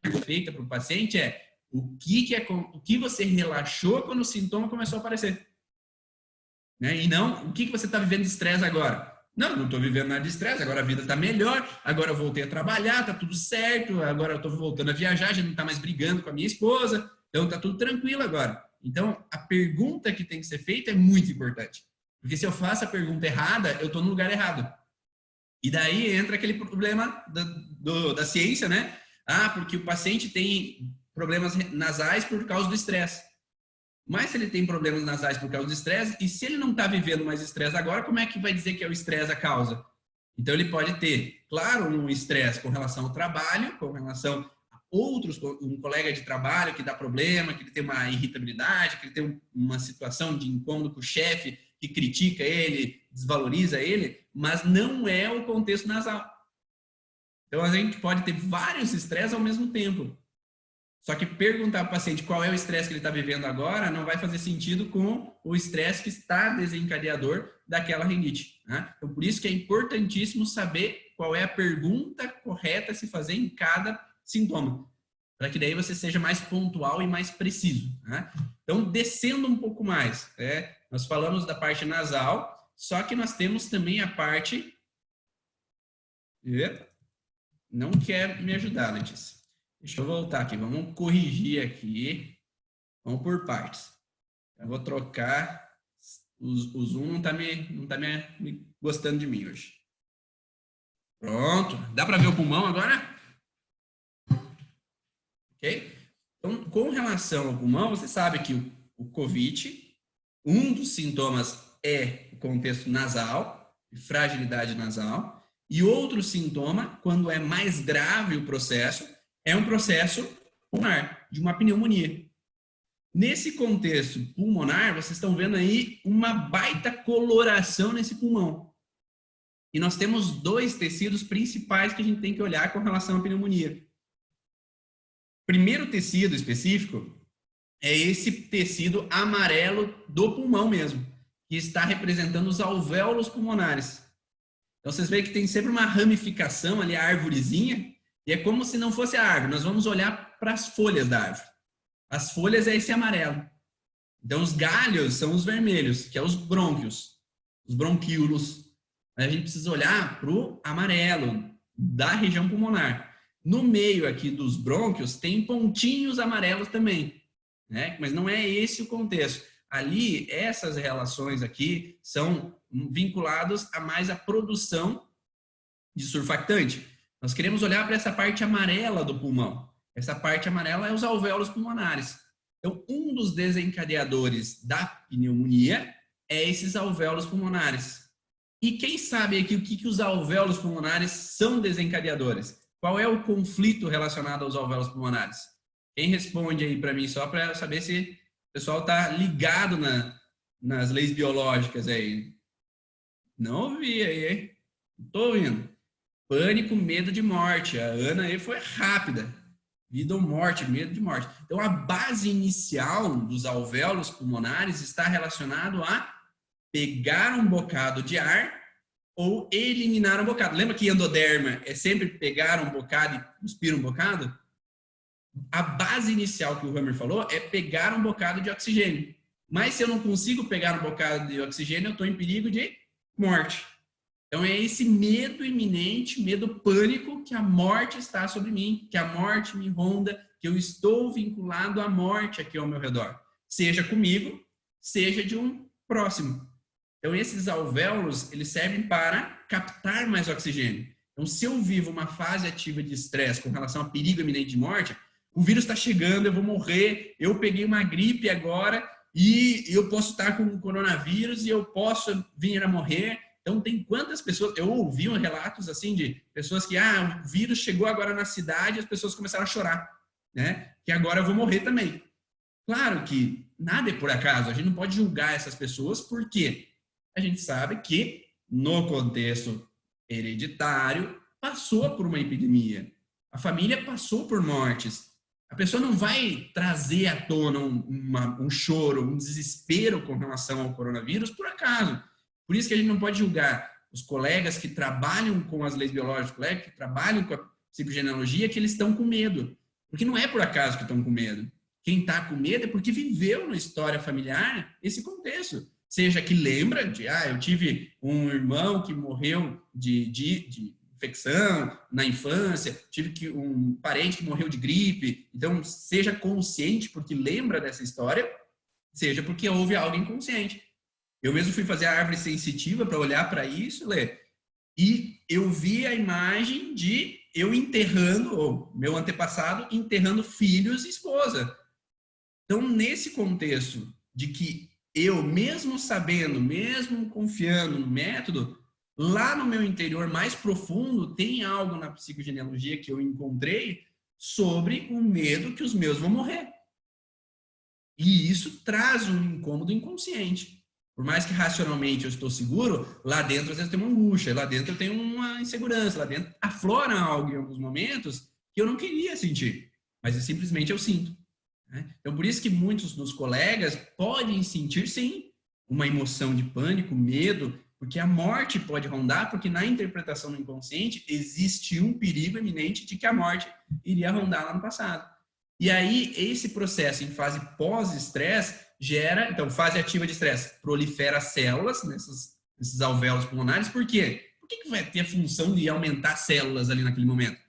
pergunta feita para o paciente é o que você relaxou quando o sintoma começou a aparecer. Né? E não o que você está vivendo de estresse agora. Não estou vivendo nada de estresse, agora a vida está melhor, agora eu voltei a trabalhar, está tudo certo, agora eu estou voltando a viajar, já não está mais brigando com a minha esposa, então está tudo tranquilo agora. Então, a pergunta que tem que ser feita é muito importante. Porque se eu faço a pergunta errada, eu estou no lugar errado. E daí entra aquele problema da ciência, né? Porque o paciente tem problemas nasais por causa do estresse. Mas se ele tem problemas nasais por causa do estresse, e se ele não está vivendo mais estresse agora, como é que vai dizer que é o estresse a causa? Então, ele pode ter, claro, um estresse com relação ao trabalho, com relação a outros, um colega de trabalho que dá problema, que ele tem uma irritabilidade, que ele tem uma situação de incômodo com o chefe, que critica ele, desvaloriza ele, mas não é o contexto nasal. Então, a gente pode ter vários estresses ao mesmo tempo. Só que perguntar para o paciente qual é o estresse que ele está vivendo agora não vai fazer sentido com o estresse que está desencadeador daquela rinite. Né? Então, por isso que é importantíssimo saber qual é a pergunta correta a se fazer em cada sintoma, para que daí você seja mais pontual e mais preciso. Né? Então, descendo um pouco mais, nós falamos da parte nasal, só que nós temos também a parte... Não quer me ajudar, Letícia. Deixa eu voltar aqui, vamos corrigir aqui. Vamos por partes. Eu vou trocar. O Zoom não tá me gostando de mim hoje. Pronto. Dá para ver o pulmão agora? Ok? Então, com relação ao pulmão, você sabe que o COVID, um dos sintomas é o contexto nasal, fragilidade nasal, e outro sintoma, quando é mais grave o processo, é um processo pulmonar, de uma pneumonia. Nesse contexto pulmonar, vocês estão vendo aí uma baita coloração nesse pulmão. E nós temos dois tecidos principais que a gente tem que olhar com relação à pneumonia. Primeiro tecido específico é esse tecido amarelo do pulmão mesmo, que está representando os alvéolos pulmonares. Então, vocês veem que tem sempre uma ramificação ali, a árvorezinha, e é como se não fosse a árvore. Nós vamos olhar para as folhas da árvore. As folhas é esse amarelo. Então, os galhos são os vermelhos, que é os brônquios, os bronquíolos. A gente precisa olhar para o amarelo da região pulmonar. No meio aqui dos brônquios tem pontinhos amarelos também, né? Mas não é esse o contexto. Ali, essas relações aqui são vinculadas a mais a produção de surfactante. Nós queremos olhar para essa parte amarela do pulmão. Essa parte amarela é os alvéolos pulmonares. Então, um dos desencadeadores da pneumonia é esses alvéolos pulmonares. E quem sabe aqui o que os alvéolos pulmonares são desencadeadores? Qual é o conflito relacionado aos alvéolos pulmonares? Quem responde aí para mim, só para saber se o pessoal está ligado nas leis biológicas aí? Não ouvi aí, hein? Não estou ouvindo. Pânico, medo de morte. A Ana aí foi rápida. Vida ou morte, medo de morte. Então, a base inicial dos alvéolos pulmonares está relacionado a pegar um bocado de ar ou eliminar um bocado. Lembra que endoderma é sempre pegar um bocado e cuspir um bocado? A base inicial que o Hammer falou é pegar um bocado de oxigênio. Mas se eu não consigo pegar um bocado de oxigênio, eu estou em perigo de morte. Então, é esse medo iminente, medo pânico que a morte está sobre mim, que a morte me ronda, que eu estou vinculado à morte aqui ao meu redor. Seja comigo, seja de um próximo. Então, esses alvéolos, eles servem para captar mais oxigênio. Então, se eu vivo uma fase ativa de estresse com relação a perigo iminente de morte, o vírus está chegando, eu vou morrer, eu peguei uma gripe agora e eu posso estar com o coronavírus e eu posso vir a morrer. Então, tem quantas pessoas... Eu ouvi relatos assim de pessoas que, o vírus chegou agora na cidade e as pessoas começaram a chorar, né? Que agora eu vou morrer também. Claro que nada é por acaso, a gente não pode julgar essas pessoas, porque a gente sabe que, no contexto hereditário, passou por uma epidemia. A família passou por mortes. A pessoa não vai trazer à tona um choro, um desespero com relação ao coronavírus por acaso. Por isso que a gente não pode julgar os colegas que trabalham com as leis biológicas, os colegas que trabalham com a psicogenealogia, que eles estão com medo. Porque não é por acaso que estão com medo. Quem está com medo é porque viveu na história familiar esse contexto. Seja que lembra de, eu tive um irmão que morreu de infecção na infância, tive um parente que morreu de gripe. Então, seja consciente porque lembra dessa história, seja porque houve algo inconsciente. Eu mesmo fui fazer a árvore sensitiva para olhar para isso, Lê, e eu vi a imagem de eu enterrando, ou meu antepassado enterrando filhos e esposa. Então, nesse contexto de que eu, mesmo sabendo, mesmo confiando no método, lá no meu interior mais profundo, tem algo na psicogenealogia que eu encontrei sobre o medo que os meus vão morrer. E isso traz um incômodo inconsciente. Por mais que racionalmente eu estou seguro, lá dentro às vezes tem uma angústia, lá dentro eu tenho uma insegurança, lá dentro aflora algo em alguns momentos que eu não queria sentir, mas simplesmente eu sinto. Então, por isso que muitos dos colegas podem sentir, sim, uma emoção de pânico, medo, porque a morte pode rondar, porque na interpretação do inconsciente existe um perigo iminente de que a morte iria rondar lá no passado. E aí, esse processo em fase pós-estresse gera, então, fase ativa de estresse, prolifera células nesses alvéolos pulmonares. Por quê? Por que vai ter a função de aumentar células ali naquele momento?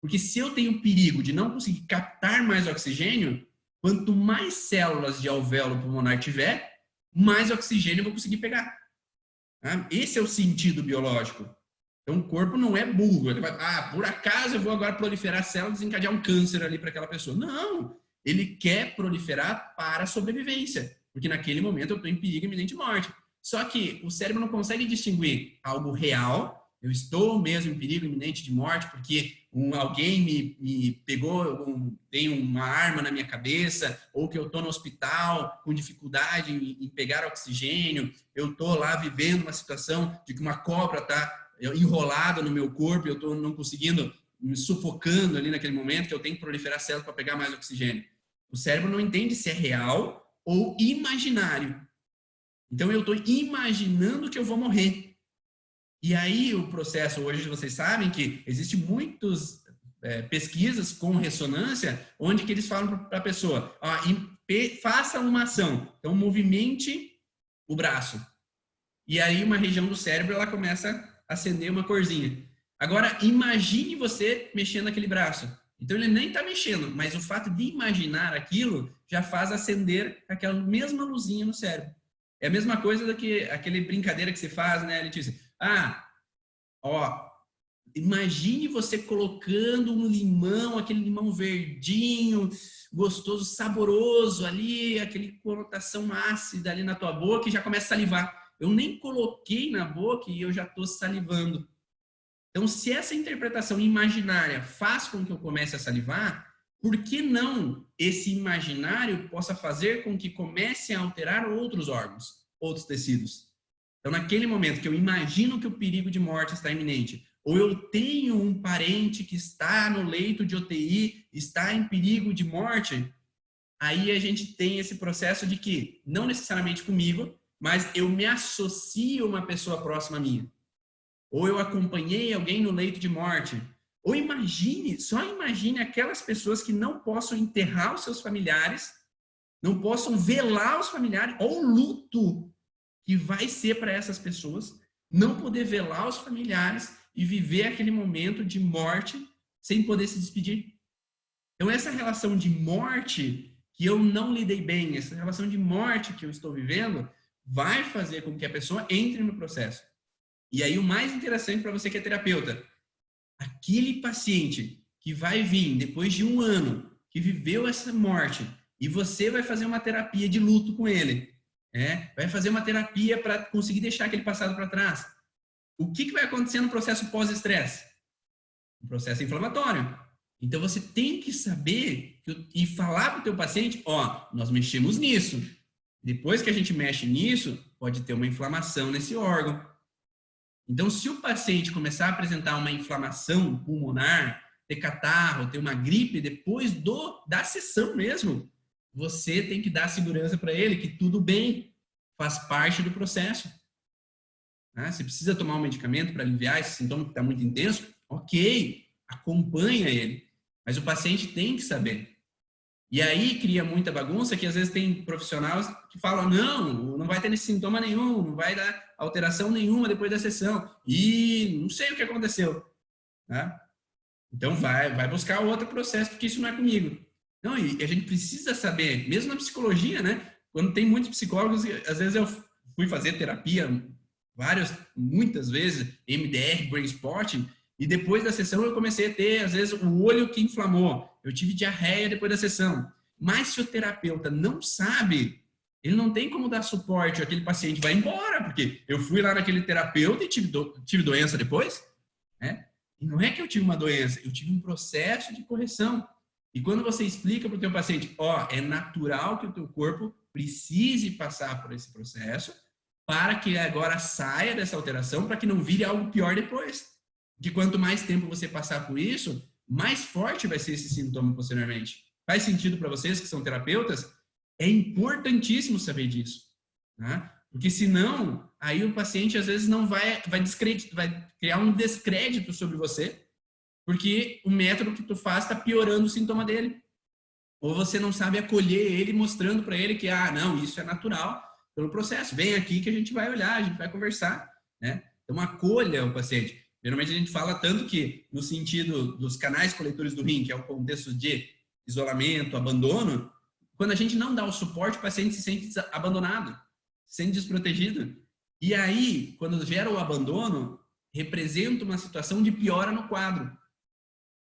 Porque se eu tenho perigo de não conseguir captar mais oxigênio, quanto mais células de alvéolo pulmonar tiver, mais oxigênio eu vou conseguir pegar. Esse é o sentido biológico. Então, o corpo não é burro. Ele vai, por acaso eu vou agora proliferar células e desencadear um câncer ali para aquela pessoa. Não! Ele quer proliferar para a sobrevivência, porque naquele momento eu estou em perigo iminente de morte. Só que o cérebro não consegue distinguir algo real, eu estou mesmo em perigo iminente de morte porque alguém me pegou, tem uma arma na minha cabeça, ou que eu estou no hospital com dificuldade em pegar oxigênio, eu estou lá vivendo uma situação de que uma cobra está enrolada no meu corpo, eu estou não conseguindo, me sufocando ali naquele momento, que eu tenho que proliferar células para pegar mais oxigênio. O cérebro não entende se é real ou imaginário. Então, eu estou imaginando que eu vou morrer. E aí, o processo, hoje vocês sabem que existem muitas pesquisas com ressonância, onde que eles falam para a pessoa, faça uma ação. Então, movimente o braço. E aí, uma região do cérebro, ela começa a acender uma corzinha. Agora, imagine você mexendo aquele braço. Então, ele nem está mexendo, mas o fato de imaginar aquilo já faz acender aquela mesma luzinha no cérebro. É a mesma coisa do que aquele brincadeira que você faz, né, Letícia? Imagine você colocando um limão, aquele limão verdinho, gostoso, saboroso ali, aquele conotação ácida ali na tua boca e já começa a salivar. Eu nem coloquei na boca e eu já estou salivando. Então, se essa interpretação imaginária faz com que eu comece a salivar, por que não esse imaginário possa fazer com que comece a alterar outros órgãos, outros tecidos? Então, naquele momento que eu imagino que o perigo de morte está iminente, ou eu tenho um parente que está no leito de UTI, está em perigo de morte, aí a gente tem esse processo de que, não necessariamente comigo, mas eu me associo a uma pessoa próxima a mim. Ou eu acompanhei alguém no leito de morte. Ou só imagine aquelas pessoas que não possam enterrar os seus familiares, não possam velar os familiares, ou o luto que vai ser para essas pessoas, não poder velar os familiares e viver aquele momento de morte sem poder se despedir. Então, essa relação de morte que eu não lidei bem, essa relação de morte que eu estou vivendo, vai fazer com que a pessoa entre no processo. E aí, o mais interessante para você que é terapeuta, aquele paciente que vai vir depois de 1 ano, que viveu essa morte, e você vai fazer uma terapia de luto com ele, vai fazer uma terapia para conseguir deixar aquele passado para trás. O que vai acontecer no processo pós-estresse? Um processo inflamatório. Então, você tem que saber e falar para o teu paciente, nós mexemos nisso. Depois que a gente mexe nisso, pode ter uma inflamação nesse órgão. Então, se o paciente começar a apresentar uma inflamação pulmonar, ter catarro, ter uma gripe, depois da sessão mesmo, você tem que dar segurança para ele que tudo bem, faz parte do processo. Se precisa tomar um medicamento para aliviar esse sintoma que está muito intenso, ok, acompanha ele. Mas o paciente tem que saber. E aí cria muita bagunça que às vezes tem profissionais que falam, não vai ter sintoma nenhum, não vai dar alteração nenhuma depois da sessão. E não sei o que aconteceu. Tá? Então vai buscar outro processo, porque isso não é comigo. Não, e a gente precisa saber, mesmo na psicologia, né? Quando tem muitos psicólogos, às vezes eu fui fazer terapia muitas vezes, MDR, Brain Spotting, e depois da sessão eu comecei a ter, às vezes, o olho que inflamou. Eu tive diarreia depois da sessão. Mas se o terapeuta não sabe, ele não tem como dar suporte, aquele paciente vai embora, porque eu fui lá naquele terapeuta e tive doença depois, né? E não é que eu tive uma doença, eu tive um processo de correção. E quando você explica para o teu paciente, é natural que o teu corpo precise passar por esse processo para que agora saia dessa alteração, para que não vire algo pior depois. Que quanto mais tempo você passar por isso, mais forte vai ser esse sintoma posteriormente. Faz sentido para vocês que são terapeutas? É importantíssimo saber disso, né? Porque senão, aí o paciente às vezes não vai criar um descrédito sobre você, porque o método que tu faz está piorando o sintoma dele. Ou você não sabe acolher ele, mostrando para ele que, não, isso é natural pelo processo. Vem aqui que a gente vai olhar, a gente vai conversar, né? Então, acolha o paciente. Geralmente a gente fala tanto que, no sentido dos canais coletores do rim, que é o contexto de isolamento, abandono, quando a gente não dá o suporte, o paciente se sente abandonado, se sente desprotegido. E aí, quando gera o abandono, representa uma situação de piora no quadro.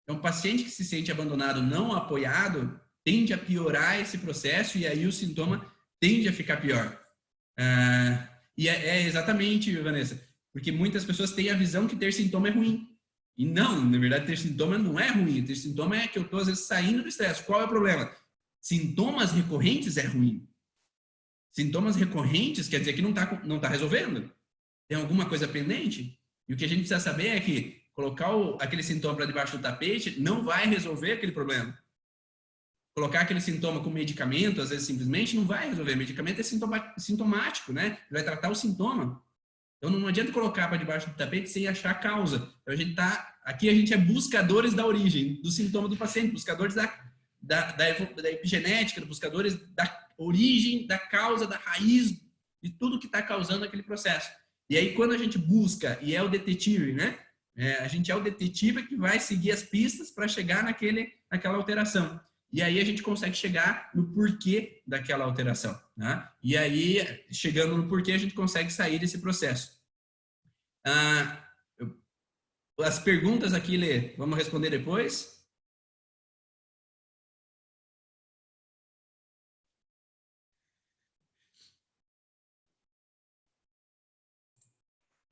Então, o paciente que se sente abandonado, não apoiado, tende a piorar esse processo e aí o sintoma tende a ficar pior. E é exatamente, Vanessa, porque muitas pessoas têm a visão que ter sintoma é ruim. E não, na verdade, ter sintoma não é ruim. Ter sintoma é que eu estou, às vezes, saindo do estresse. Qual é o problema? Sintomas recorrentes é ruim. Sintomas recorrentes quer dizer que não tá resolvendo. Tem alguma coisa pendente. E o que a gente precisa saber é que colocar aquele sintoma para debaixo do tapete não vai resolver aquele problema. Colocar aquele sintoma com medicamento, às vezes, simplesmente não vai resolver. Medicamento é sintomático, né? Vai tratar o sintoma. Então, não adianta colocar para debaixo do tapete sem achar a causa. Então, aqui a gente é buscadores da origem, do sintoma do paciente, buscadores da epigenética, buscadores da origem, da causa, da raiz, de tudo que está causando aquele processo. E aí, quando a gente busca, e é o detetive, né? A gente é o detetive que vai seguir as pistas para chegar naquela alteração. E aí a gente consegue chegar no porquê daquela alteração, né? E aí, chegando no porquê, a gente consegue sair desse processo. As perguntas aqui, Lê, vamos responder depois?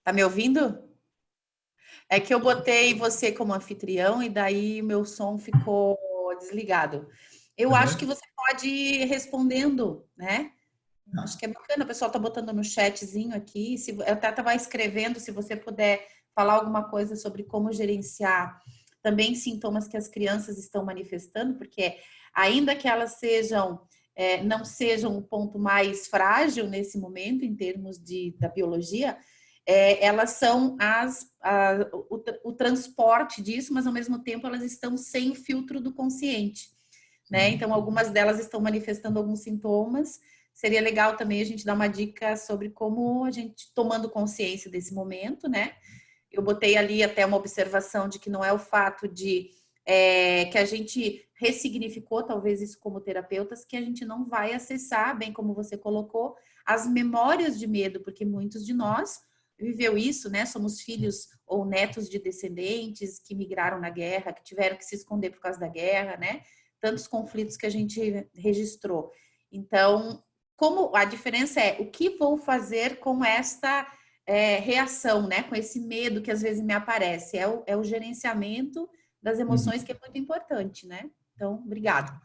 Tá me ouvindo? É que eu botei você como anfitrião e daí o meu som ficou desligado. Eu acho que você pode ir respondendo, né? Acho que é bacana, o pessoal tá botando no chatzinho aqui. Eu até estava escrevendo, se você puder falar alguma coisa sobre como gerenciar também sintomas que as crianças estão manifestando, porque ainda que elas não sejam o ponto mais frágil nesse momento, em termos da biologia, elas são o transporte disso, mas ao mesmo tempo elas estão sem o filtro do consciente, né? Então, algumas delas estão manifestando alguns sintomas seria legal também a gente dar uma dica sobre como a gente, tomando consciência desse momento, né? Eu botei ali até uma observação de que não é o fato de que a gente ressignificou, talvez isso como terapeutas, que a gente não vai acessar, bem como você colocou, as memórias de medo, porque muitos de nós viveu isso, né? Somos filhos ou netos de descendentes que migraram na guerra, que tiveram que se esconder por causa da guerra, né? Tantos conflitos que a gente registrou. Então, como a diferença é o que vou fazer com esta reação, né? Com esse medo que às vezes me aparece. É o gerenciamento das emoções que é muito importante, né? Então, obrigado.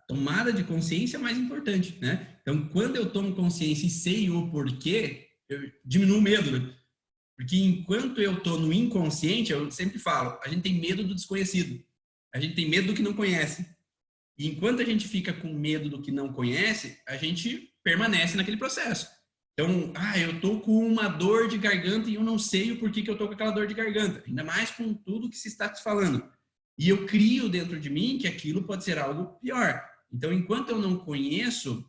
Tomada de consciência é mais importante, né? Então, quando eu tomo consciência e sei o porquê, eu diminuo o medo, né? Porque enquanto eu tô no inconsciente, eu sempre falo, a gente tem medo do desconhecido. A gente tem medo do que não conhece. E enquanto a gente fica com medo do que não conhece, a gente permanece naquele processo. Então, eu tô com uma dor de garganta e eu não sei o porquê que eu tô com aquela dor de garganta. Ainda mais com tudo que se está te falando. E eu crio dentro de mim que aquilo pode ser algo pior. Então, enquanto eu não conheço,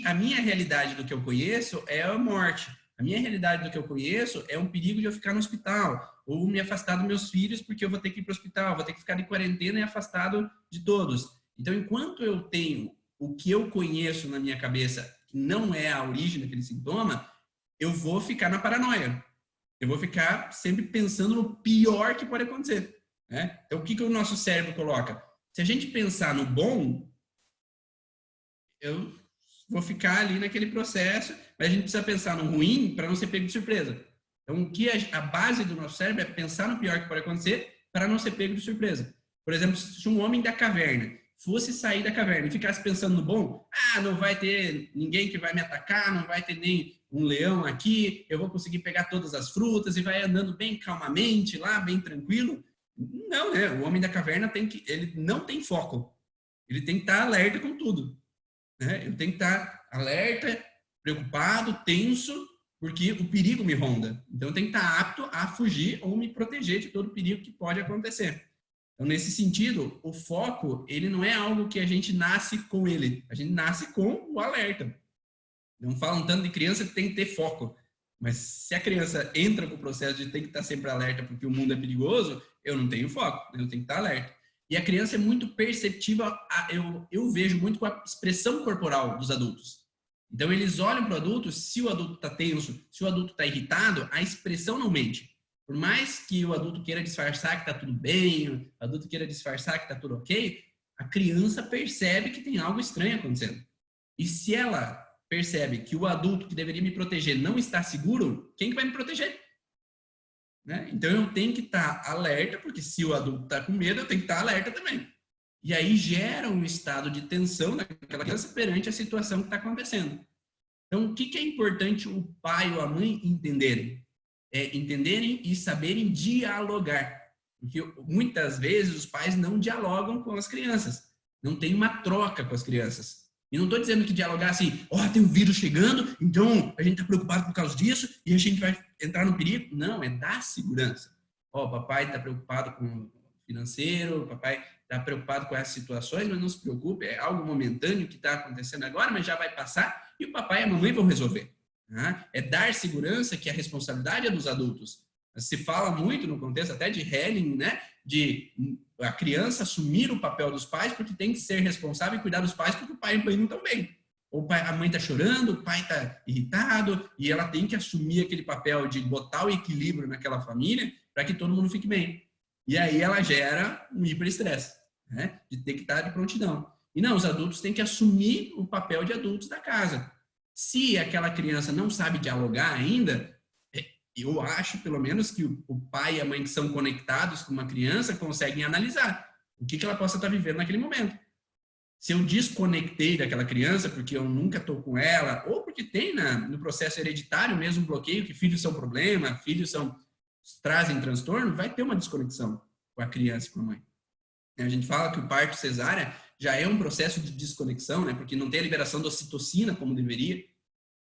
a minha realidade do que eu conheço é a morte. A minha realidade do que eu conheço é um perigo de eu ficar no hospital ou me afastar dos meus filhos porque eu vou ter que ir para o hospital, vou ter que ficar de quarentena e afastado de todos. Então, enquanto eu tenho o que eu conheço na minha cabeça, que não é a origem daquele sintoma, eu vou ficar na paranoia. Eu vou ficar sempre pensando no pior que pode acontecer, né? Então, o que o nosso cérebro coloca? Se a gente pensar no bom, eu vou ficar ali naquele processo, mas a gente precisa pensar no ruim para não ser pego de surpresa. Então, o que a base do nosso cérebro é pensar no pior que pode acontecer para não ser pego de surpresa. Por exemplo, se um homem da caverna fosse sair da caverna e ficasse pensando no bom, não vai ter ninguém que vai me atacar, não vai ter nem um leão aqui, eu vou conseguir pegar todas as frutas e vai andando bem calmamente lá, bem tranquilo. Não, né? O homem da caverna ele não tem foco. Ele tem que estar alerta com tudo, né? Eu tenho que estar alerta, preocupado, tenso, porque o perigo me ronda. Então, eu tenho que estar apto a fugir ou me proteger de todo o perigo que pode acontecer. Então, nesse sentido, o foco, ele não é algo que a gente nasce com ele. A gente nasce com o alerta. Não falam tanto de criança que tem que ter foco. Mas se a criança entra com o processo de ter que estar sempre alerta porque o mundo é perigoso, eu não tenho foco, eu tenho que estar alerta. E a criança é muito perceptiva, eu vejo muito com a expressão corporal dos adultos. Então, eles olham para o adulto, se o adulto está tenso, se o adulto está irritado, a expressão não mente. Por mais que o adulto queira disfarçar que está tudo bem, o adulto queira disfarçar que está tudo ok, a criança percebe que tem algo estranho acontecendo. E se ela percebe que o adulto que deveria me proteger não está seguro, quem que vai me proteger? Né? Então, eu tenho que estar alerta, porque se o adulto está com medo, eu tenho que estar alerta também. E aí gera um estado de tensão naquela criança perante a situação que está acontecendo. Então, o que é importante o pai ou a mãe entenderem? Entenderem e saberem dialogar. Porque muitas vezes os pais não dialogam com as crianças. Não tem uma troca com as crianças. E não estou dizendo que dialogar assim, tem um vírus chegando, então a gente está preocupado por causa disso e a gente vai entrar no perigo. Não, é dar segurança. Papai está preocupado com o financeiro, papai está preocupado com essas situações, mas não se preocupe, é algo momentâneo que está acontecendo agora, mas já vai passar e o papai e a mamãe vão resolver. É dar segurança, que a responsabilidade é dos adultos. Se fala muito no contexto até de Helling, né, de a criança assumir o papel dos pais porque tem que ser responsável e cuidar dos pais porque o pai e a mãe não estão bem. Ou a mãe está chorando, o pai está irritado e ela tem que assumir aquele papel de botar o equilíbrio naquela família para que todo mundo fique bem. E aí ela gera um hiperestresse, né, de ter que estar de prontidão. E não, os adultos têm que assumir o papel de adultos da casa. Se aquela criança não sabe dialogar ainda, eu acho, pelo menos, que o pai e a mãe que são conectados com uma criança conseguem analisar o que ela possa estar vivendo naquele momento. Se eu desconectei daquela criança porque eu nunca estou com ela, ou porque tem no processo hereditário mesmo um bloqueio, que filhos são problema, trazem transtorno, vai ter uma desconexão com a criança e com a mãe. A gente fala que o parto cesárea já é um processo de desconexão, né? Porque não tem a liberação da ocitocina como deveria.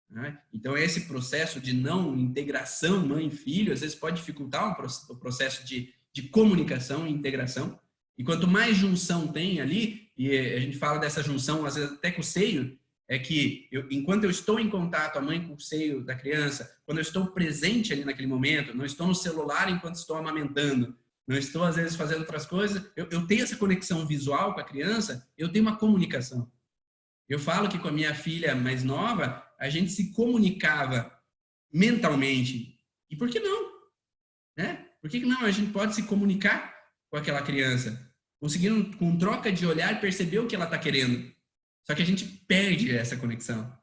Né? Então, esse processo de não integração mãe-filho, às vezes pode dificultar o processo de comunicação e integração. E quanto mais junção tem ali, e a gente fala dessa junção, às vezes até com o seio, é que enquanto eu estou em contato, a mãe com o seio da criança, quando eu estou presente ali naquele momento, não estou no celular enquanto estou amamentando, não estou às vezes fazendo outras coisas, eu tenho essa conexão visual com a criança, eu tenho uma comunicação. Eu falo que com a minha filha mais nova, a gente se comunicava mentalmente. E por que não? Né? Por que não? A gente pode se comunicar com aquela criança, conseguindo, com troca de olhar, perceber o que ela está querendo. Só que a gente perde essa conexão.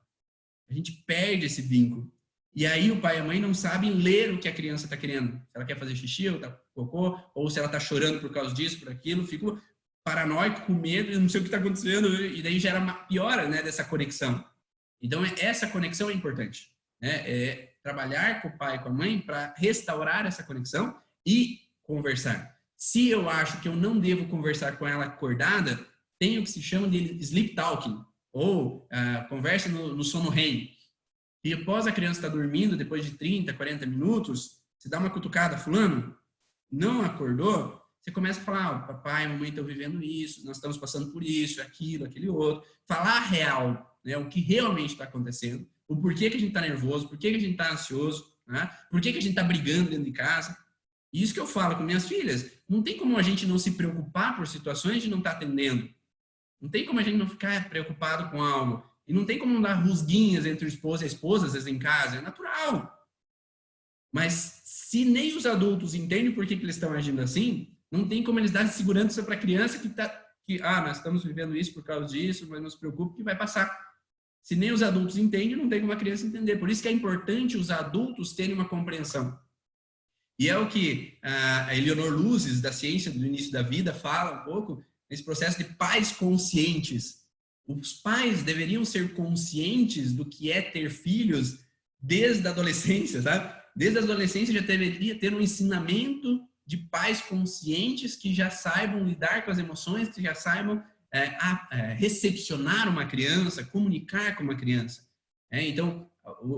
A gente perde esse vínculo. E aí o pai e a mãe não sabem ler o que a criança está querendo. Se ela quer fazer xixi ou tá cocô, ou se ela está chorando por causa disso, por aquilo, fico paranoico, com medo, eu não sei o que está acontecendo, e daí gera uma piora, né, dessa conexão. Então, essa conexão é importante. Né? É trabalhar com o pai e com a mãe para restaurar essa conexão e conversar. Se eu acho que eu não devo conversar com ela acordada, tem o que se chama de sleep talking, ou conversa no sono REM. E após a criança estar dormindo, depois de 30, 40 minutos, você dá uma cutucada, fulano, não acordou? Você começa a falar, papai, mamãe estão vivendo isso, nós estamos passando por isso, aquilo, aquele outro. Falar a real, né, o que realmente está acontecendo, o porquê que a gente está nervoso, porquê que a gente está ansioso, né, porquê que a gente está brigando dentro de casa. Isso que eu falo com minhas filhas. Não tem como a gente não se preocupar por situações de não estar atendendo. Não tem como a gente não ficar preocupado com algo. E não tem como não dar rusguinhas entre o esposo e a esposa, às vezes, em casa. É natural. Mas se nem os adultos entendem por que eles estão agindo assim, não tem como eles darem segurança para a criança nós estamos vivendo isso por causa disso, mas não se preocupe que vai passar. Se nem os adultos entendem, não tem como a criança entender. Por isso que é importante os adultos terem uma compreensão. E é o que a Eleanor Luzes, da ciência do início da vida, fala um pouco, nesse processo de pais conscientes. Os pais deveriam ser conscientes do que é ter filhos desde a adolescência, sabe? Desde a adolescência já deveria ter um ensinamento de pais conscientes que já saibam lidar com as emoções, que já saibam recepcionar uma criança, comunicar com uma criança. Então,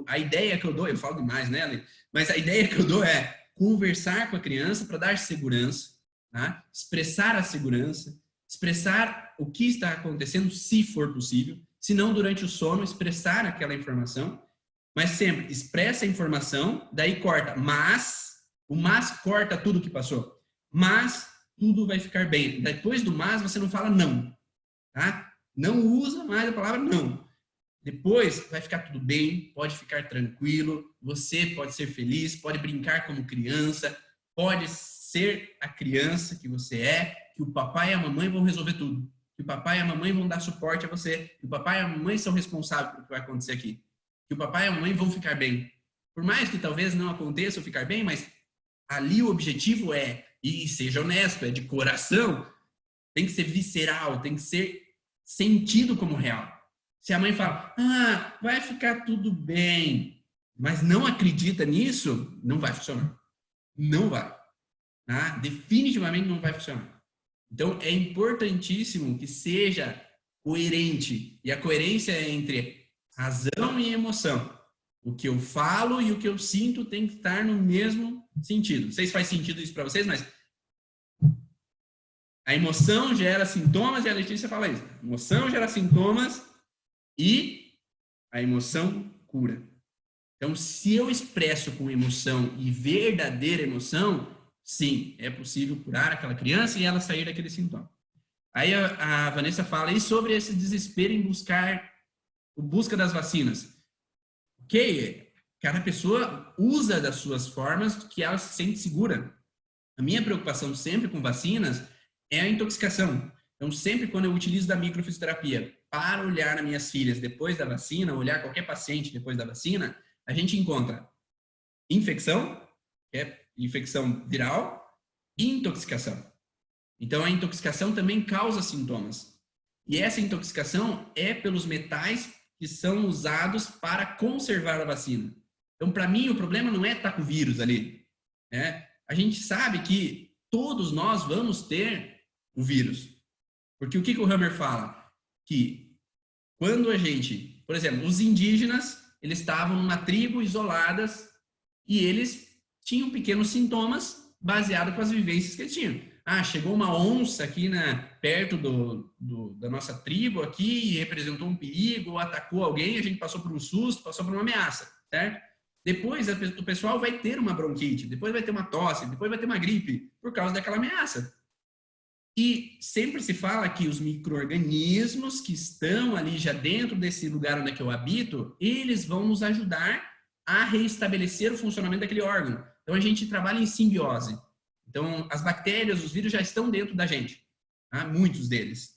a ideia que eu dou, eu falo demais, né, Ale? Mas a ideia que eu dou é conversar com a criança para dar segurança, tá? Expressar a segurança, expressar o que está acontecendo, se for possível, se não durante o sono, expressar aquela informação, mas sempre expressa a informação, daí corta, o mas corta tudo que passou, mas tudo vai ficar bem. Depois do mas, você não fala não, tá? Não usa mais a palavra não. Depois vai ficar tudo bem, pode ficar tranquilo, você pode ser feliz, pode brincar como criança, pode ser a criança que você é, que o papai e a mamãe vão resolver tudo, que o papai e a mamãe vão dar suporte a você, que o papai e a mamãe são responsáveis pelo que vai acontecer aqui, que o papai e a mamãe vão ficar bem. Por mais que talvez não aconteça ou ficar bem, mas ali o objetivo e seja honesto, é de coração, tem que ser visceral, tem que ser sentido como real. Se a mãe fala, vai ficar tudo bem, mas não acredita nisso, não vai funcionar. Não vai. Tá? Definitivamente não vai funcionar. Então, é importantíssimo que seja coerente. E a coerência é entre razão e emoção. O que eu falo e o que eu sinto tem que estar no mesmo sentido. Não sei se faz sentido isso para vocês, mas a emoção gera sintomas e a Letícia fala isso. A emoção gera sintomas e a emoção cura. Então, se eu expresso com emoção e verdadeira emoção, sim, é possível curar aquela criança e ela sair daquele sintoma. Aí a Vanessa fala aí sobre esse desespero em busca das vacinas. Ok, cada pessoa usa das suas formas que ela se sente segura. A minha preocupação sempre com vacinas é a intoxicação. Então, sempre quando eu utilizo da microfisioterapia para olhar nas minhas filhas depois da vacina, olhar qualquer paciente depois da vacina, a gente encontra infecção, que é infecção viral, e intoxicação. Então, a intoxicação também causa sintomas. E essa intoxicação é pelos metais que são usados para conservar a vacina. Então, para mim, o problema não é estar com o vírus ali. Né? A gente sabe que todos nós vamos ter o vírus. Porque o que o Hammer fala? Que quando a gente, por exemplo, os indígenas, eles estavam numa tribo isoladas e eles tinham pequenos sintomas baseados com as vivências que eles tinham. Ah, chegou uma onça aqui perto da nossa tribo aqui e representou um perigo, ou atacou alguém, a gente passou por um susto, passou por uma ameaça, certo? Depois o pessoal vai ter uma bronquite, depois vai ter uma tosse, depois vai ter uma gripe, por causa daquela ameaça. E sempre se fala que os micro-organismos que estão ali já dentro desse lugar onde é que eu habito, eles vão nos ajudar a reestabelecer o funcionamento daquele órgão. Então, a gente trabalha em simbiose. Então, as bactérias, os vírus já estão dentro da gente. Tá? Muitos deles.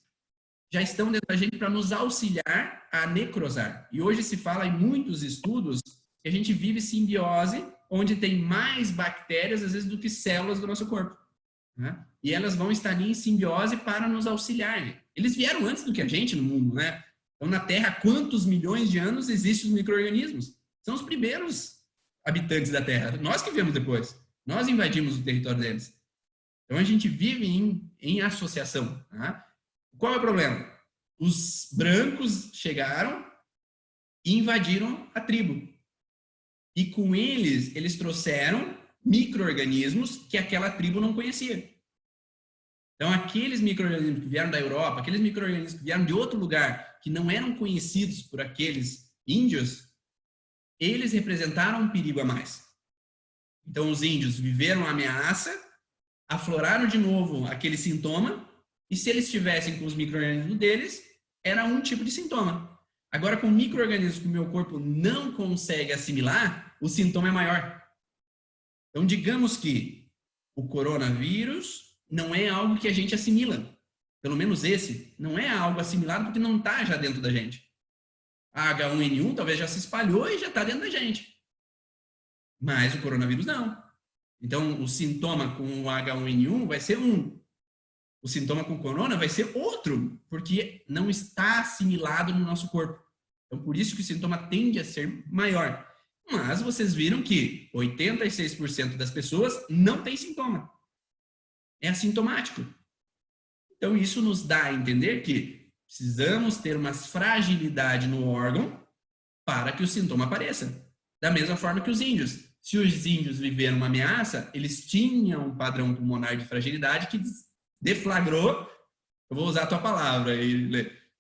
Já estão dentro da gente para nos auxiliar a necrosar. E hoje se fala em muitos estudos que a gente vive simbiose, onde tem mais bactérias, às vezes, do que células do nosso corpo. Né? E elas vão estar ali em simbiose para nos auxiliar. Eles vieram antes do que a gente no mundo, né? Então, na Terra, há quantos milhões de anos existem os micro-organismos? São os primeiros habitantes da Terra. Nós que viemos depois. Nós invadimos o território deles. Então, a gente vive em associação. Tá? Qual é o problema? Os brancos chegaram e invadiram a tribo. E com eles trouxeram micro-organismos que aquela tribo não conhecia. Então, aqueles micro-organismos que vieram da Europa, aqueles micro-organismos que vieram de outro lugar, que não eram conhecidos por aqueles índios, eles representaram um perigo a mais. Então, os índios viveram a ameaça, afloraram de novo aquele sintoma, e se eles estivessem com os micro-organismos deles, era um tipo de sintoma. Agora, com micro-organismos que o meu corpo não consegue assimilar, o sintoma é maior. Então, digamos que o coronavírus não é algo que a gente assimila. Pelo menos esse não é algo assimilado porque não está já dentro da gente. A H1N1 talvez já se espalhou e já está dentro da gente. Mas o coronavírus não. Então, o sintoma com o H1N1 vai ser um. O sintoma com o corona vai ser outro, porque não está assimilado no nosso corpo. Então, por isso que o sintoma tende a ser maior. Mas vocês viram que 86% das pessoas não tem sintoma. É assintomático. Então, isso nos dá a entender que precisamos ter uma fragilidade no órgão para que o sintoma apareça. Da mesma forma que os índios. Se os índios viveram uma ameaça, eles tinham um padrão pulmonar de fragilidade que deflagrou, eu vou usar a tua palavra,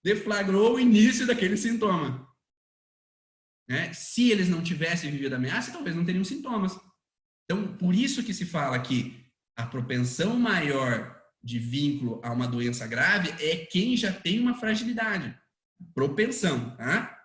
deflagrou o início daquele sintoma. Né? Se eles não tivessem vivido a ameaça, talvez não teriam sintomas. Então, por isso que se fala que a propensão maior de vínculo a uma doença grave é quem já tem uma fragilidade. Propensão, tá?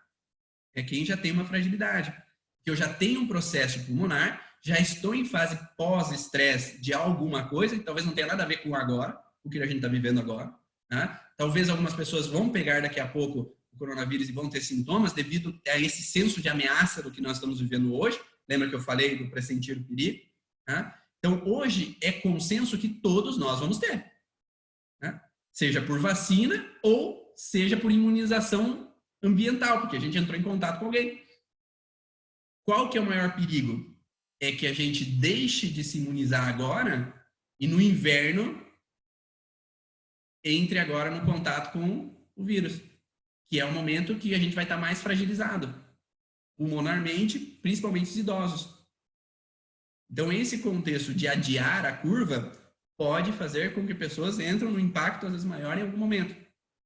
É quem já tem uma fragilidade. Que eu já tenho um processo pulmonar, já estou em fase pós-estresse de alguma coisa, que talvez não tenha nada a ver com agora, o que a gente está vivendo agora. Tá? Talvez algumas pessoas vão pegar daqui a pouco o coronavírus e vão ter sintomas devido a esse senso de ameaça do que nós estamos vivendo hoje. Lembra que eu falei do pressentir o perigo? Tá? Então, hoje é consenso que todos nós vamos ter. Né? Seja por vacina ou seja por imunização ambiental, porque a gente entrou em contato com alguém. Qual que é o maior perigo? É que a gente deixe de se imunizar agora e no inverno entre agora no contato com o vírus, que é o momento que a gente vai estar mais fragilizado, pulmonarmente, principalmente os idosos. Então, esse contexto de adiar a curva pode fazer com que pessoas entrem no impacto, às vezes, maior em algum momento.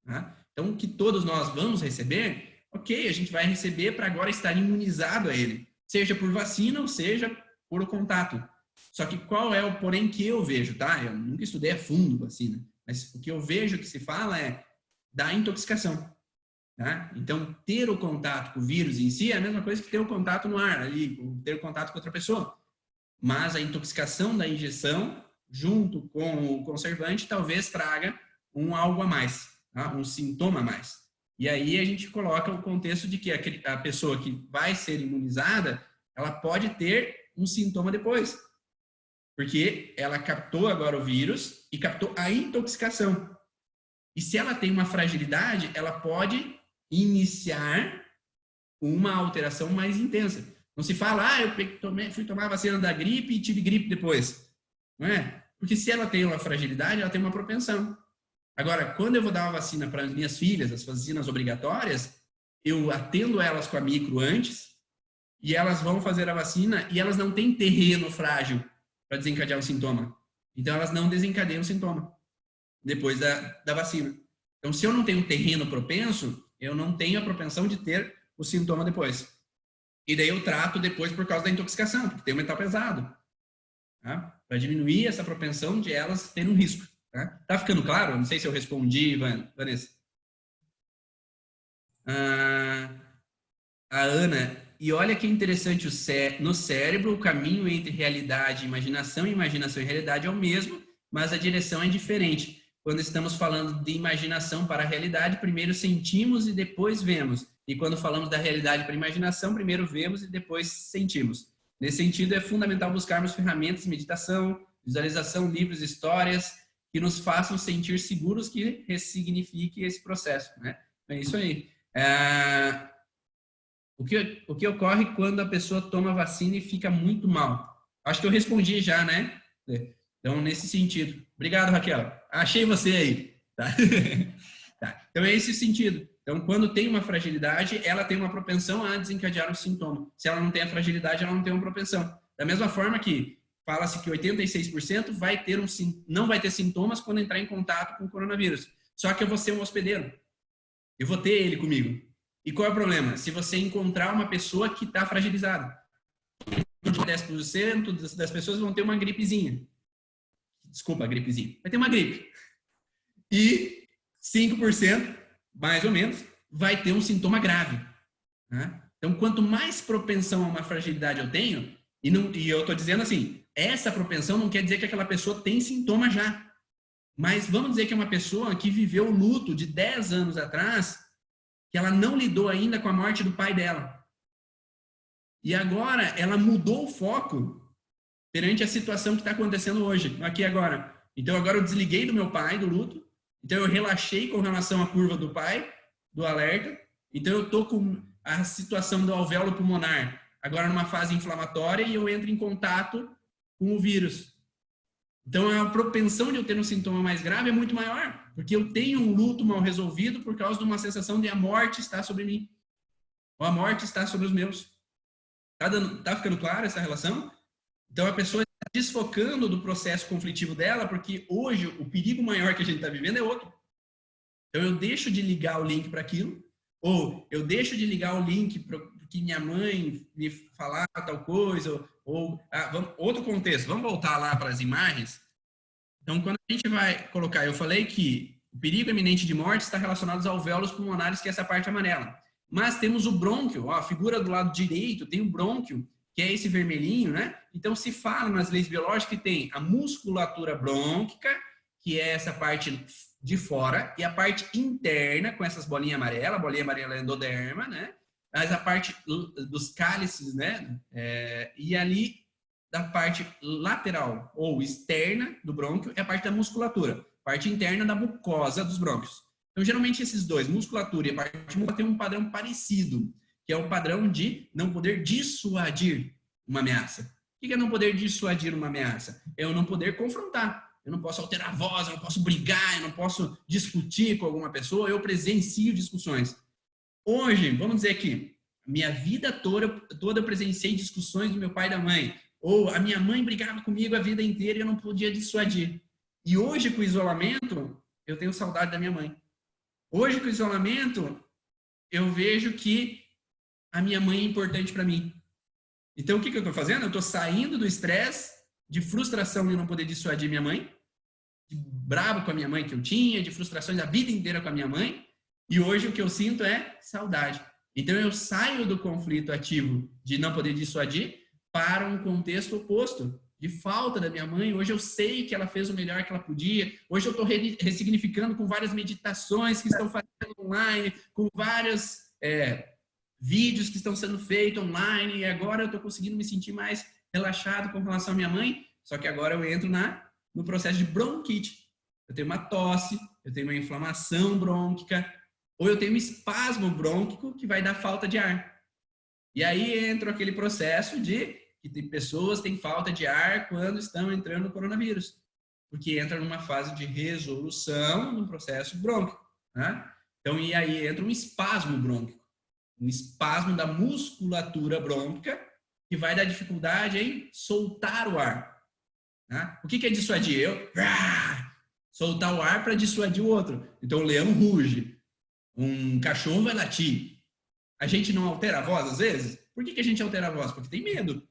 Tá? Então, o que todos nós vamos receber, ok, a gente vai receber para agora estar imunizado a ele, seja por vacina ou seja por o contato. Só que qual é o porém que eu vejo, tá? Eu nunca estudei a fundo vacina, mas o que eu vejo que se fala é da intoxicação. Tá? Então, ter o contato com o vírus em si é a mesma coisa que ter o contato no ar, ali, ter o contato com outra pessoa. Mas a intoxicação da injeção, junto com o conservante, talvez traga algo a mais, tá? Um sintoma a mais. E aí a gente coloca o contexto de que a pessoa que vai ser imunizada, ela pode ter um sintoma depois. Porque ela captou agora o vírus e captou a intoxicação. E se ela tem uma fragilidade, ela pode iniciar uma alteração mais intensa. Não se fala, eu fui tomar a vacina da gripe e tive gripe depois. Não é? Porque se ela tem uma fragilidade, ela tem uma propensão. Agora, quando eu vou dar uma vacina para as minhas filhas, as vacinas obrigatórias, eu atendo elas com a micro antes e elas vão fazer a vacina e elas não têm terreno frágil para desencadear um sintoma. Então, elas não desencadeiam sintoma depois da vacina. Então, se eu não tenho um terreno propenso, eu não tenho a propensão de ter o sintoma depois. E daí eu trato depois por causa da intoxicação, porque tem um metal pesado. Tá? Para diminuir essa propensão de elas terem um risco. Tá ficando claro? Não sei se eu respondi, Vanessa. A Ana, e olha que interessante, no cérebro o caminho entre realidade e imaginação e realidade é o mesmo, mas a direção é diferente. Quando estamos falando de imaginação para a realidade, primeiro sentimos e depois vemos. E quando falamos da realidade para a imaginação, primeiro vemos e depois sentimos. Nesse sentido, é fundamental buscarmos ferramentas de meditação, visualização, livros, histórias, que nos façam sentir seguros, que ressignifique esse processo. Né? É isso aí. O que ocorre quando a pessoa toma vacina e fica muito mal? Acho que eu respondi já, né? Então, nesse sentido. Obrigado, Raquel. Achei você aí. Tá? Tá. Então, é esse o sentido. Então, quando tem uma fragilidade, ela tem uma propensão a desencadear o sintoma. Se ela não tem a fragilidade, ela não tem uma propensão. Da mesma forma que fala-se que 86% não vai ter sintomas quando entrar em contato com o coronavírus. Só que eu vou ser um hospedeiro. Eu vou ter ele comigo. E qual é o problema? Se você encontrar uma pessoa que está fragilizada, 10% das pessoas vão ter uma gripezinha. Desculpa, gripezinha. Vai ter uma gripe. E 5%, mais ou menos, vai ter um sintoma grave. Né? Então, quanto mais propensão a uma fragilidade eu tenho, e eu estou dizendo assim, essa propensão não quer dizer que aquela pessoa tem sintoma já. Mas vamos dizer que é uma pessoa que viveu o luto de 10 anos atrás, que ela não lidou ainda com a morte do pai dela. E agora ela mudou o foco perante a situação que está acontecendo hoje, aqui agora. Então agora eu desliguei do meu pai, do luto. Então eu relaxei com relação à curva do pai, do alerta. Então eu estou com a situação do alvéolo pulmonar agora numa fase inflamatória e eu entro em contato com o vírus. Então a propensão de eu ter um sintoma mais grave é muito maior, porque eu tenho um luto mal resolvido por causa de uma sensação de a morte está sobre mim, ou a morte está sobre os meus. Tá ficando claro essa relação? Então a pessoa está desfocando do processo conflitivo dela, porque hoje o perigo maior que a gente está vivendo é outro. Então eu deixo de ligar o link para aquilo, ou eu deixo de ligar o link porque minha mãe me falar tal coisa, outro contexto. Vamos voltar lá para as imagens. Então, quando a gente vai colocar, eu falei que o perigo iminente de morte está relacionado aos alvéolos pulmonares, que é essa parte amarela. Mas temos o brônquio, ó, a figura do lado direito tem o brônquio, que é esse vermelhinho, né? Então, se fala nas leis biológicas que tem a musculatura brônquica, que é essa parte de fora, e a parte interna, com essas bolinhas amarelas, a bolinha amarela é endoderma, né? Mas a parte dos cálices, né? E ali, da parte lateral ou externa do brônquio, é a parte da musculatura, parte interna da mucosa dos brônquios. Então, geralmente, esses dois, musculatura e a parte mucosa, tem um padrão parecido, que é o padrão de não poder dissuadir uma ameaça. O que é não poder dissuadir uma ameaça? É eu não poder confrontar. Eu não posso alterar a voz, eu não posso brigar, eu não posso discutir com alguma pessoa, eu presencio discussões. Hoje, vamos dizer que minha vida toda eu presenciei discussões do meu pai e da mãe, ou a minha mãe brigava comigo a vida inteira e eu não podia dissuadir. E hoje, com o isolamento, eu tenho saudade da minha mãe. Hoje, com o isolamento, eu vejo que a minha mãe é importante para mim. Então, o que eu estou fazendo? Eu estou saindo do estresse, de frustração de não poder dissuadir minha mãe, de bravo com a minha mãe que eu tinha, de frustrações a vida inteira com a minha mãe, e hoje o que eu sinto é saudade. Então, eu saio do conflito ativo de não poder dissuadir para um contexto oposto, de falta da minha mãe. Hoje eu sei que ela fez o melhor que ela podia. Hoje eu estou ressignificando com várias meditações que estão fazendo online, com vários vídeos que estão sendo feitos online, e agora eu estou conseguindo me sentir mais relaxado com relação à minha mãe, só que agora eu entro no processo de bronquite. Eu tenho uma tosse, eu tenho uma inflamação brônquica, ou eu tenho um espasmo brônquico que vai dar falta de ar. E aí entra aquele processo de que tem pessoas têm falta de ar quando estão entrando no coronavírus, porque entra numa fase de resolução no processo brônquico. Né? Então, e aí entra um espasmo brônquico, um espasmo da musculatura brônquica que vai dar dificuldade em soltar o ar. Tá? O que é dissuadir? Eu soltar o ar para dissuadir o outro. Então o leão ruge, um cachorro vai latir. A gente não altera a voz às vezes? Por que a gente altera a voz? Porque tem medo.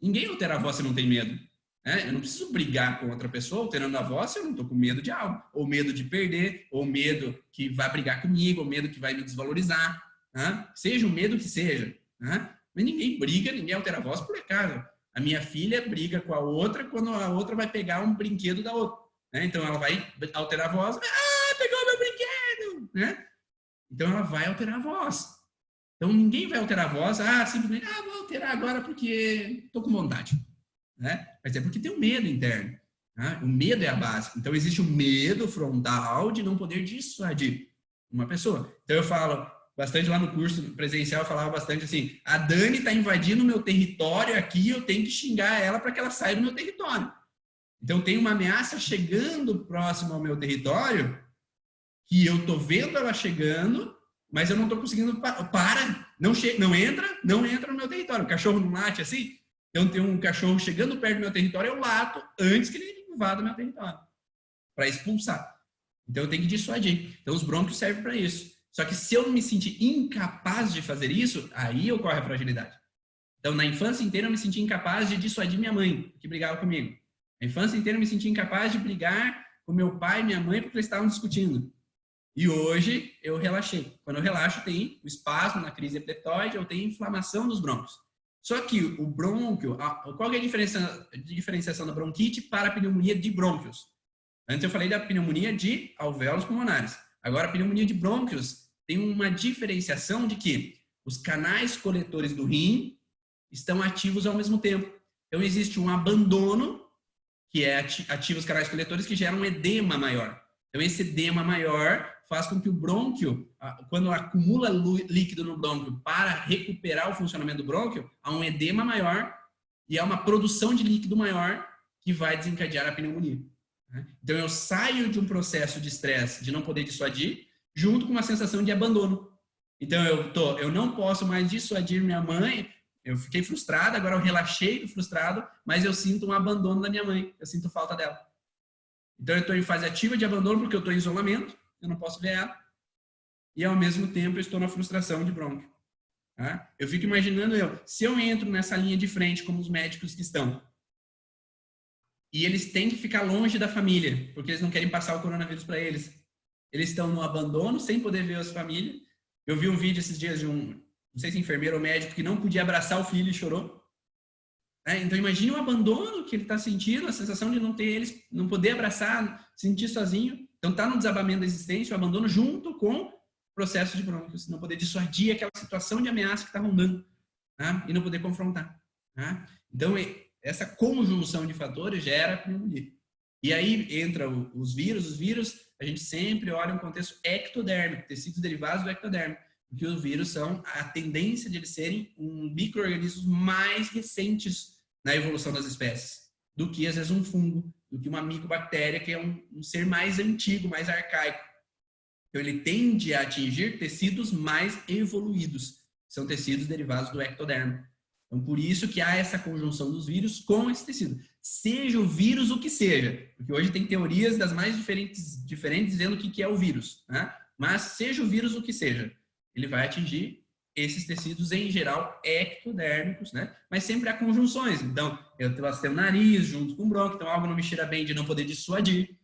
Ninguém altera a voz se não tem medo. Né? Eu não preciso brigar com outra pessoa alterando a voz se eu não estou com medo de algo. Ou medo de perder, ou medo que vai brigar comigo, ou medo que vai me desvalorizar. Né? Seja o medo que seja. Né? Mas ninguém briga, ninguém altera a voz por acaso. A minha filha briga com a outra quando a outra vai pegar um brinquedo da outra. Né? Então ela vai alterar a voz. Pegou meu brinquedo! Né? Então ela vai alterar a voz. Então, ninguém vai alterar a voz, simplesmente, vou alterar agora porque estou com vontade. Né? Mas é porque tem um medo interno. Né? O medo é a base. Então, existe o medo frontal de não poder dissuadir uma pessoa. Então, eu falo bastante lá no curso presencial, eu falava bastante assim, a Dani está invadindo o meu território aqui, eu tenho que xingar ela para que ela saia do meu território. Então, tem uma ameaça chegando próximo ao meu território, que eu estou vendo ela chegando, mas eu não estou conseguindo não entra no meu território. O cachorro não late assim, então tem um cachorro chegando perto do meu território, eu lato antes que ele invada o meu território, para expulsar. Então eu tenho que dissuadir. Então os brônquios servem para isso. Só que se eu me sentir incapaz de fazer isso, aí ocorre a fragilidade. Então na infância inteira eu me senti incapaz de dissuadir minha mãe, que brigava comigo. Na infância inteira eu me senti incapaz de brigar com meu pai e minha mãe porque eles estavam discutindo. E hoje eu relaxei. Quando eu relaxo, tem o espasmo na crise epileptóide, eu tenho inflamação dos brônquios. Só que o brônquio, qual é a diferenciação da bronquite para a pneumonia de brônquios? Antes eu falei da pneumonia de alvéolos pulmonares. Agora a pneumonia de brônquios tem uma diferenciação de que os canais coletores do rim estão ativos ao mesmo tempo. Então existe um abandono, que é ativa os canais coletores, que gera um edema maior. Então esse edema maior faz com que o brônquio, quando acumula líquido no brônquio para recuperar o funcionamento do brônquio, há um edema maior e há uma produção de líquido maior que vai desencadear a pneumonia. Então eu saio de um processo de estresse de não poder dissuadir, junto com uma sensação de abandono. Então eu não posso mais dissuadir minha mãe, eu fiquei frustrado, agora eu relaxei do frustrado, mas eu sinto um abandono da minha mãe, eu sinto falta dela. Então eu estou em fase ativa de abandono porque eu estou em isolamento, eu não posso ver ela, e ao mesmo tempo eu estou na frustração de brônquio. Tá? Eu fico imaginando se eu entro nessa linha de frente como os médicos que estão, e eles têm que ficar longe da família, porque eles não querem passar o coronavírus para eles. Eles estão no abandono, sem poder ver as famílias. Eu vi um vídeo esses dias de não sei se enfermeiro ou médico, que não podia abraçar o filho e chorou. Então imagine o abandono que ele está sentindo, a sensação de não ter eles, não poder abraçar, sentir sozinho. Então está no desabamento da existência, o abandono junto com o processo de brônquios, não poder dissuadir aquela situação de ameaça que está rondando, tá? E não poder confrontar. Tá? Então essa conjunção de fatores gera pneumonia. E aí entra os vírus a gente sempre olha um contexto ectodérmico, tecidos derivados do ectoderme, porque os vírus são a tendência de eles serem micro-organismos mais recentes na evolução das espécies, do que às vezes um fungo, do que uma micobactéria, que é um ser mais antigo, mais arcaico. Então ele tende a atingir tecidos mais evoluídos, que são tecidos derivados do ectoderme. Então por isso que há essa conjunção dos vírus com esse tecido. Seja o vírus o que seja, porque hoje tem teorias das mais diferentes dizendo o que é o vírus, né? Mas seja o vírus o que seja, ele vai atingir esses tecidos, em geral, ectodérmicos, né? Mas sempre há conjunções. Então, eu posso ter o nariz junto com o brônquio, então algo não me cheira bem de não poder dissuadir,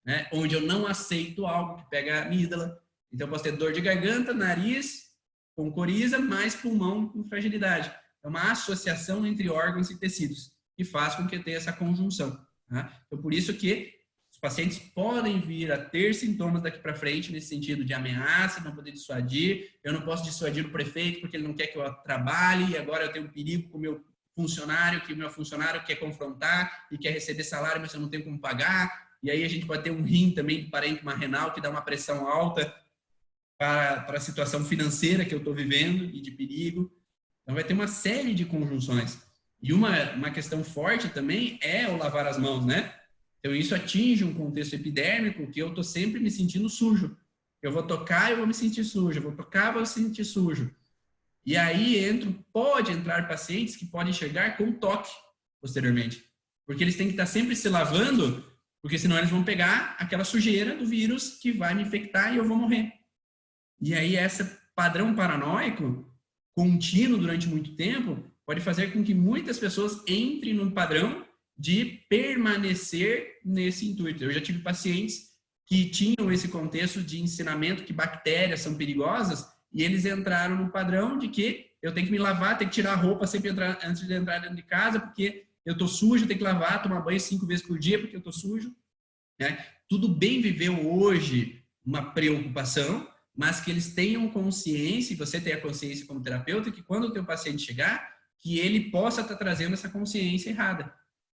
né? Onde eu não aceito algo que pega a amígdala. Então, eu posso ter dor de garganta, nariz com coriza, mais pulmão com fragilidade. É uma associação entre órgãos e tecidos, que faz com que tenha essa conjunção. Tá? Então, por isso que os pacientes podem vir a ter sintomas daqui para frente, nesse sentido de ameaça, não poder dissuadir. Eu não posso dissuadir o prefeito porque ele não quer que eu trabalhe, e agora eu tenho um perigo com o meu funcionário, que o meu funcionário quer confrontar e quer receber salário, mas eu não tenho como pagar. E aí a gente pode ter um rim também, parênquima renal, que dá uma pressão alta para a situação financeira que eu estou vivendo e de perigo. Então vai ter uma série de conjunções. E uma questão forte também é o lavar as mãos, né? Então isso atinge um contexto epidérmico que eu estou sempre me sentindo sujo. Eu vou tocar, eu vou me sentir sujo. Eu vou tocar, eu vou me sentir sujo. E aí pode entrar pacientes que podem chegar com toque posteriormente. Porque eles têm que estar sempre se lavando, porque senão eles vão pegar aquela sujeira do vírus que vai me infectar e eu vou morrer. E aí esse padrão paranoico contínuo durante muito tempo pode fazer com que muitas pessoas entrem num padrão de permanecer nesse intuito. Eu já tive pacientes que tinham esse contexto de ensinamento que bactérias são perigosas e eles entraram no padrão de que eu tenho que me lavar, tenho que tirar a roupa sempre antes de entrar dentro de casa, porque eu tô sujo, tenho que lavar, tomar banho 5 vezes por dia porque eu tô sujo. Né? Tudo bem viver hoje uma preocupação, mas que eles tenham consciência, e você tenha consciência como terapeuta, que quando o teu paciente chegar, que ele possa estar trazendo essa consciência errada.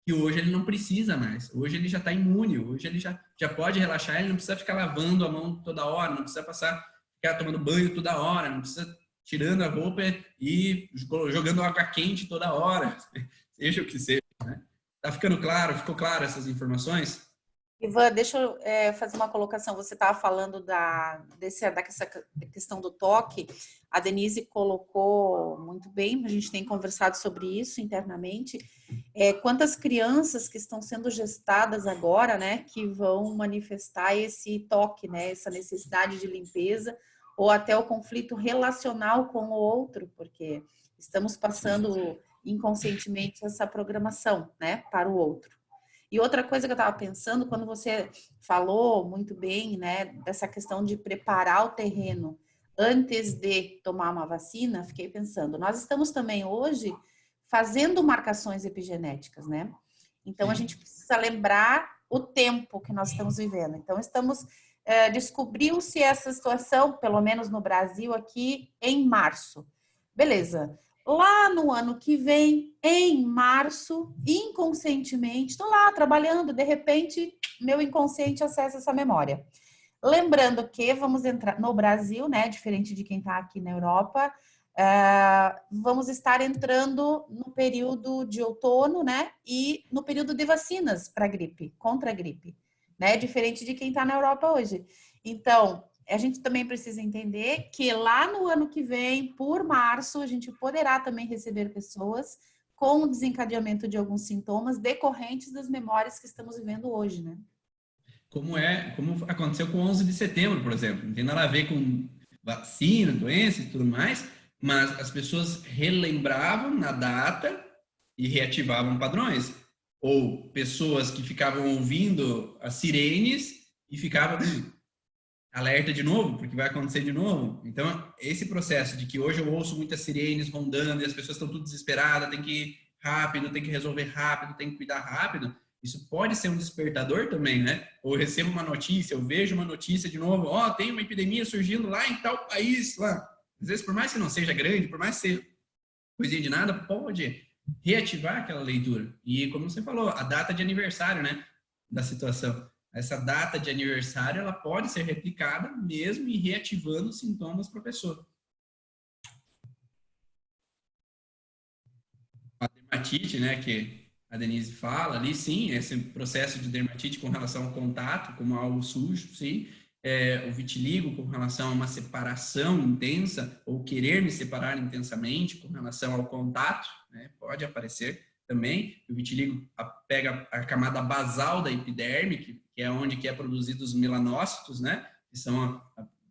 Que hoje ele não precisa mais. Hoje ele já está imune, hoje ele já pode relaxar, ele não precisa ficar lavando a mão toda hora, não precisa ficar tomando banho toda hora, não precisa tirando a roupa e jogando água quente toda hora, seja o que seja. Né? Tá ficando claro? Ficou claro essas informações? Ivan, deixa eu fazer uma colocação. Você estava falando dessa questão do toque. A Denise colocou muito bem, a gente tem conversado sobre isso internamente. Quantas crianças que estão sendo gestadas agora, né, que vão manifestar esse toque, né, essa necessidade de limpeza, ou até o conflito relacional com o outro, porque estamos passando inconscientemente essa programação, né, para o outro. E outra coisa que eu estava pensando, quando você falou muito bem, né, dessa questão de preparar o terreno antes de tomar uma vacina, fiquei pensando, nós estamos também hoje fazendo marcações epigenéticas, né? Então, a gente precisa lembrar o tempo que nós estamos vivendo. Então, descobriu-se essa situação, pelo menos no Brasil, aqui em março. Beleza. Lá no ano que vem, em março, inconscientemente, estou lá trabalhando, de repente, meu inconsciente acessa essa memória. Lembrando que vamos entrar no Brasil, né? Diferente de quem está aqui na Europa, vamos estar entrando no período de outono, né? E no período de vacinas para gripe, contra a gripe, né? Diferente de quem está na Europa hoje. Então, a gente também precisa entender que lá no ano que vem, por março, a gente poderá também receber pessoas com o desencadeamento de alguns sintomas decorrentes das memórias que estamos vivendo hoje, né? Como aconteceu com o 11 de setembro, por exemplo. Não tem nada a ver com vacina, doença e tudo mais, mas as pessoas relembravam na data e reativavam padrões. Ou pessoas que ficavam ouvindo as sirenes e ficavam alerta de novo, porque vai acontecer de novo. Então, esse processo de que hoje eu ouço muitas sirenes rondando e as pessoas estão tudo desesperadas, tem que ir rápido, tem que resolver rápido, tem que cuidar rápido, isso pode ser um despertador também, né? Ou eu recebo uma notícia, eu vejo uma notícia de novo, tem uma epidemia surgindo lá em tal país, lá. Às vezes, por mais que não seja grande, por mais que seja coisinha de nada, pode reativar aquela leitura. E como você falou, a data de aniversário, né, da situação. Essa data de aniversário, ela pode ser replicada mesmo e reativando sintomas para a pessoa. A dermatite, né, que a Denise fala ali, sim, esse processo de dermatite com relação ao contato, como algo sujo, sim. O vitiligo com relação a uma separação intensa ou querer me separar intensamente com relação ao contato, né, pode aparecer também. O vitiligo pega a camada basal da epiderme, que é onde que é produzido os melanócitos, né, que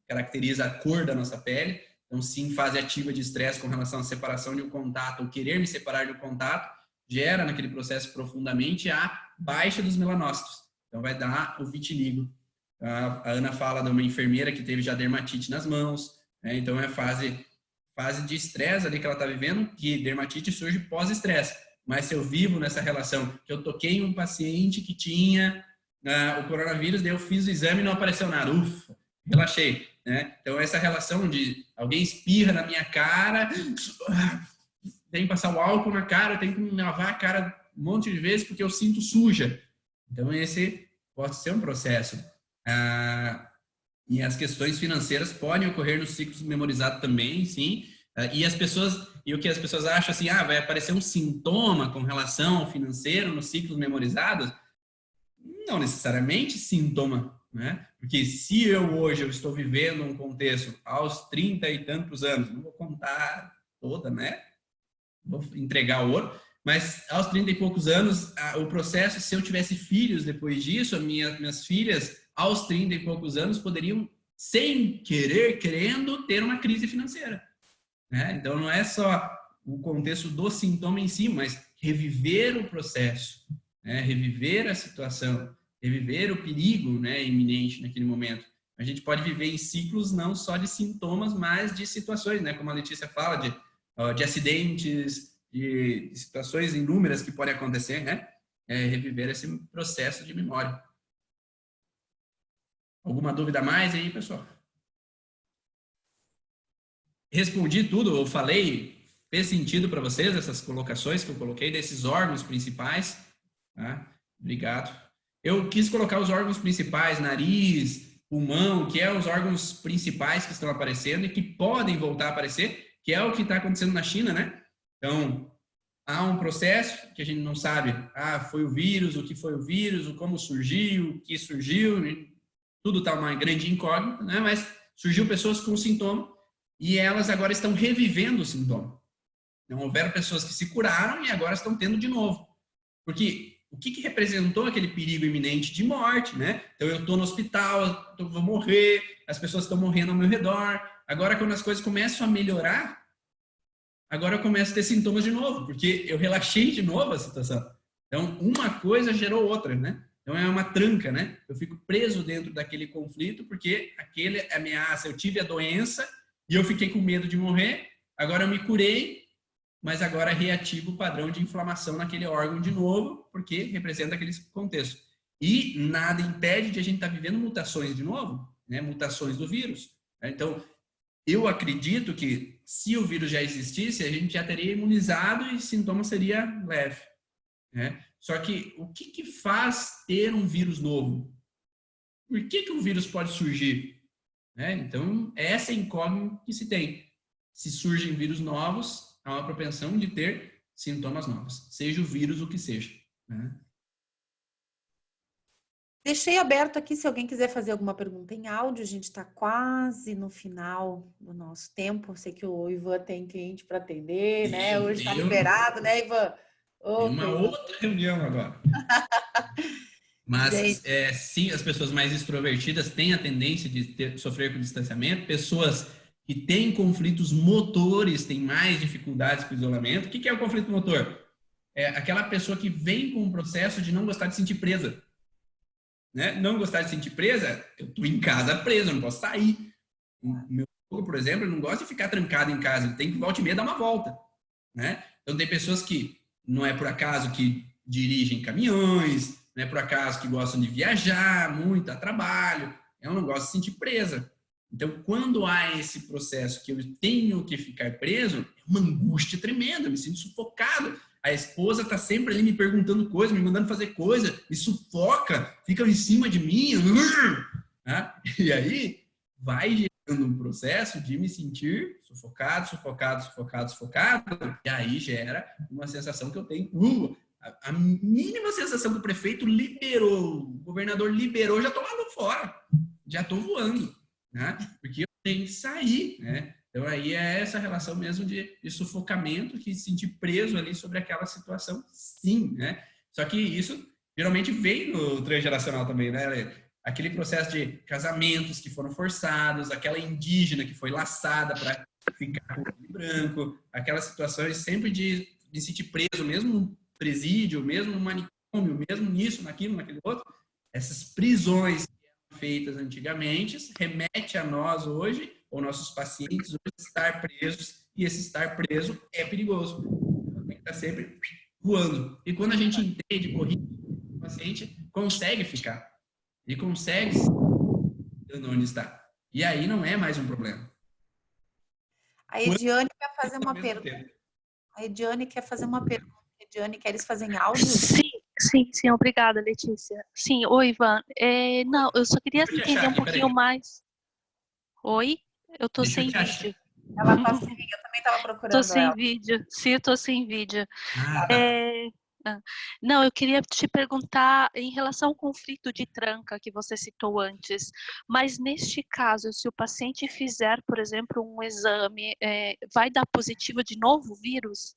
caracteriza a cor da nossa pele. Então, sim, fase ativa de estresse com relação à separação de um contato ou querer me separar de um contato, gera naquele processo profundamente a baixa dos melanócitos. Então, vai dar o vitiligo. A Ana fala de uma enfermeira que teve já dermatite nas mãos, né? Então é fase de estresse ali que ela está vivendo, que dermatite surge pós-estresse. Mas se eu vivo nessa relação, que eu toquei em um paciente que tinha o coronavírus, daí eu fiz o exame e não apareceu nada, ufa, relaxei, né? Então essa relação de alguém espirra na minha cara, tem que passar o álcool na cara, eu tenho que me lavar a cara um monte de vezes porque eu sinto suja. Então esse pode ser um processo. E as questões financeiras podem ocorrer no ciclo memorizado também, sim. E o que as pessoas acham assim, vai aparecer um sintoma com relação ao financeiro nos ciclos memorizados? Não necessariamente sintoma, né? Porque se hoje eu estou vivendo um contexto aos 30 e tantos anos, não vou contar toda, né? Vou entregar o ouro, mas aos 30 e poucos anos, o processo, se eu tivesse filhos depois disso, minhas filhas, aos 30 e poucos anos, poderiam, sem querer, querendo, ter uma crise financeira. Né? Então, não é só o contexto do sintoma em si, mas reviver o processo, né? Reviver a situação, reviver o perigo, né, iminente naquele momento. A gente pode viver em ciclos não só de sintomas, mas de situações, né? Como a Letícia fala, de acidentes, de situações inúmeras que podem acontecer, né? Reviver esse processo de memória. Alguma dúvida a mais aí, pessoal? Respondi tudo, eu falei, fez sentido para vocês essas colocações que eu coloquei desses órgãos principais? Tá? Obrigado. Eu quis colocar os órgãos principais, nariz, pulmão, que é os órgãos principais que estão aparecendo e que podem voltar a aparecer, que é o que está acontecendo na China, né? Então, há um processo que a gente não sabe, foi o vírus, o que foi o vírus, o como surgiu, o que surgiu, tudo está uma grande incógnita, né? Mas surgiu pessoas com sintoma e elas agora estão revivendo o sintoma. Então, houveram pessoas que se curaram e agora estão tendo de novo. Porque o que representou aquele perigo iminente de morte, né? Então, eu estou no hospital, eu vou morrer, as pessoas estão morrendo ao meu redor. Agora, quando as coisas começam a melhorar, agora eu começo a ter sintomas de novo, porque eu relaxei de novo a situação. Então, uma coisa gerou outra, né? Então, é uma tranca, né? Eu fico preso dentro daquele conflito, porque aquele ameaça, eu tive a doença e eu fiquei com medo de morrer, agora eu me curei, mas agora reativo o padrão de inflamação naquele órgão de novo, porque representa aquele contexto. E nada impede de a gente estar vivendo mutações de novo, né? Mutações do vírus. Então, eu acredito que se o vírus já existisse, a gente já teria imunizado e sintoma seria leve. Né? Só que o que faz ter um vírus novo? Por que um vírus pode surgir? Né? Então, essa é a incógnita que se tem. Se surgem vírus novos, há uma propensão de ter sintomas novos, seja o vírus o que seja. Né? Deixei aberto aqui se alguém quiser fazer alguma pergunta em áudio. A gente está quase no final do nosso tempo. Eu sei que o Ivan tem cliente para atender, né? Hoje está liberado, né, Ivan? Tem uma outra reunião agora. Mas, sim, as pessoas mais extrovertidas têm a tendência de sofrer com distanciamento. Pessoas que têm conflitos motores têm mais dificuldades com o isolamento. O que é o conflito motor? É aquela pessoa que vem com um processo de não gostar de sentir presa. Né? Não gostar de sentir presa, eu estou em casa preso, eu não posso sair. O meu sogro, por exemplo, não gosta de ficar trancado em casa, ele tem que volta e meia dar uma volta. Né? Então, tem pessoas que não é por acaso que dirigem caminhões, não é por acaso que gostam de viajar muito a trabalho, ela não gosta de se sentir presa. Então, quando há esse processo que eu tenho que ficar preso, é uma angústia tremenda, eu me sinto sufocado. A esposa está sempre ali me perguntando coisas, me mandando fazer coisa, me sufoca, fica em cima de mim. Né? E aí, vai gerando um processo de me sentir sufocado. E aí gera uma sensação que eu tenho. A mínima sensação que o prefeito liberou, o governador liberou, já estou lá no fora, já estou voando. Né? Porque eu tenho que sair, né? Então, aí é essa relação mesmo de sufocamento, que se sentir preso ali sobre aquela situação, sim, né? Só que isso geralmente vem no transgeracional também, né? Aquele processo de casamentos que foram forçados, aquela indígena que foi laçada para ficar com o branco, aquelas situações sempre de se sentir preso, mesmo no presídio, mesmo no manicômio, mesmo nisso, naquilo, naquele outro. Essas prisões feitas antigamente remete a nós hoje, ou nossos pacientes, hoje, estar presos, e esse estar preso é perigoso. Então, tem que estar sempre voando. E quando a gente entende, corrige, o paciente consegue ficar. Ele consegue onde está. E aí não é mais um problema. A Ediane quer fazer uma pergunta. A Ediane quer fazer uma pergunta. Ediane, queres fazer em áudio? Sim, obrigada, Letícia. Sim, oi, Ivan. Não, eu só queria entender um pouquinho mais. Oi? Eu tô sem vídeo. Ela tá sem vídeo, eu também estava procurando ela. Tô sem vídeo, sim, eu tô sem vídeo. Não, eu queria te perguntar em relação ao conflito de tranca que você citou antes, mas neste caso, se o paciente fizer, por exemplo, um exame, vai dar positivo de novo o vírus?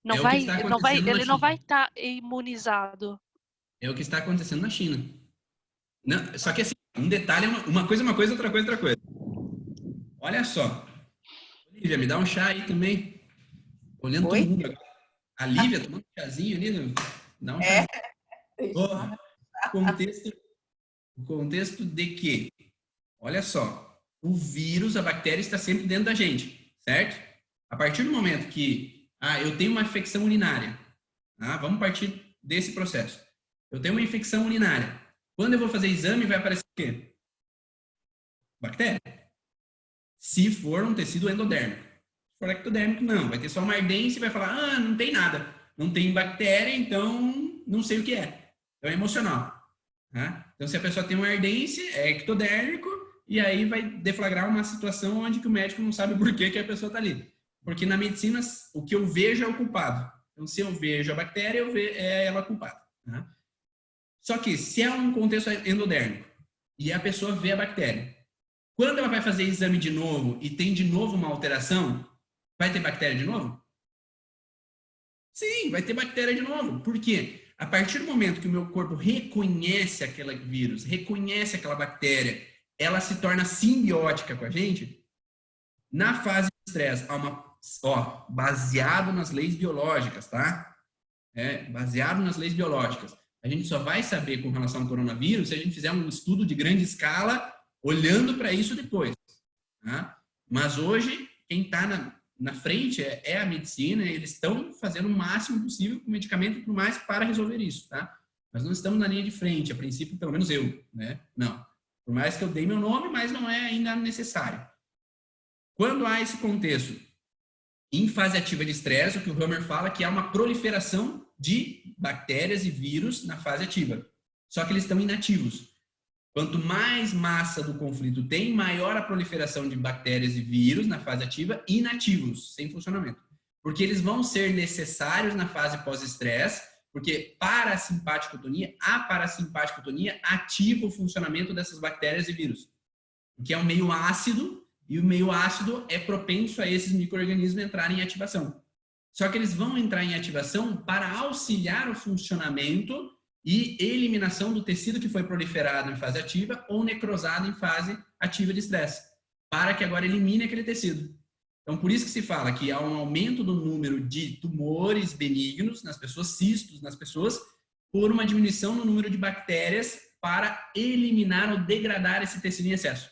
Não É o que vai, está não vai, acontecendo na ele não China. vai estar imunizado. É o que está acontecendo na China. Não, só que assim, um detalhe é uma coisa, outra coisa, outra coisa. Olha só. Lívia, me dá um chá aí também. Olhando todo Oi? mundo agora. A Lívia tomando um chazinho ali, né? Dá um É. chazinho. Oh, o contexto de que, olha só, o vírus, a bactéria está sempre dentro da gente, certo? A partir do momento que eu tenho uma infecção urinária, tá? Vamos partir desse processo. Eu tenho uma infecção urinária. Quando eu vou fazer exame, vai aparecer o quê? Bactéria. Se for um tecido endodérmico. Se for ectodérmico, não. Vai ter só uma ardência e vai falar, não tem nada. Não tem bactéria, então não sei o que é. Então é emocional. Tá? Então, se a pessoa tem uma ardência, é ectodérmico, e aí vai deflagrar uma situação onde que o médico não sabe por que a pessoa está ali. Porque na medicina, o que eu vejo é o culpado. Então, se eu vejo a bactéria, é ela a culpada. Tá? Só que, se é um contexto endodérmico e a pessoa vê a bactéria, quando ela vai fazer exame de novo e tem de novo uma alteração, vai ter bactéria de novo? Sim, vai ter bactéria de novo. Por quê? A partir do momento que o meu corpo reconhece aquele vírus, reconhece aquela bactéria, ela se torna simbiótica com a gente, na fase de estresse, baseado nas leis biológicas, tá? Baseado nas leis biológicas. A gente só vai saber com relação ao coronavírus se a gente fizer um estudo de grande escala olhando para isso depois. Tá? Mas hoje, quem está na frente é a medicina, e eles estão fazendo o máximo possível com medicamento e tudo mais para resolver isso, tá? Mas não estamos na linha de frente, a princípio, pelo menos eu, né? Não. Por mais que eu dei meu nome, mas não é ainda necessário. Quando há esse contexto em fase ativa de estresse, o que o Hammer fala que há uma proliferação de bactérias e vírus na fase ativa. Só que eles estão inativos. Quanto mais massa do conflito tem, maior a proliferação de bactérias e vírus na fase ativa inativos, sem funcionamento. Porque eles vão ser necessários na fase pós-estresse, porque a parasimpaticotonia ativa o funcionamento dessas bactérias e vírus. Porque é um meio ácido, e o meio ácido é propenso a esses micro-organismos entrarem em ativação. Só que eles vão entrar em ativação para auxiliar o funcionamento e eliminação do tecido que foi proliferado em fase ativa ou necrosado em fase ativa de estresse, para que agora elimine aquele tecido. Então, por isso que se fala que há um aumento do número de tumores benignos nas pessoas, cistos nas pessoas, por uma diminuição no número de bactérias para eliminar ou degradar esse tecido em excesso.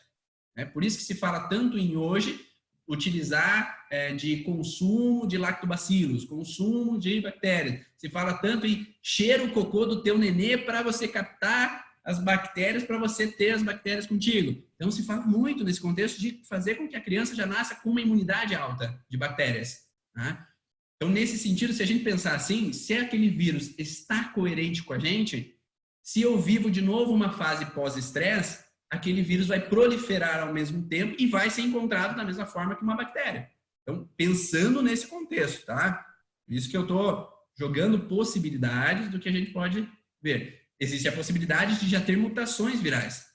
Por isso que se fala tanto em hoje utilizar de consumo de lactobacilos, consumo de bactérias. Se fala tanto em cheira o cocô do teu nenê para você captar as bactérias, para você ter as bactérias contigo. Então se fala muito nesse contexto de fazer com que a criança já nasça com uma imunidade alta de bactérias. Tá? Então nesse sentido, se a gente pensar assim, se aquele vírus está coerente com a gente, se eu vivo de novo uma fase pós-estresse, aquele vírus vai proliferar ao mesmo tempo e vai ser encontrado da mesma forma que uma bactéria. Então, pensando nesse contexto, tá? Por isso que eu estou jogando possibilidades do que a gente pode ver. Existe a possibilidade de já ter mutações virais.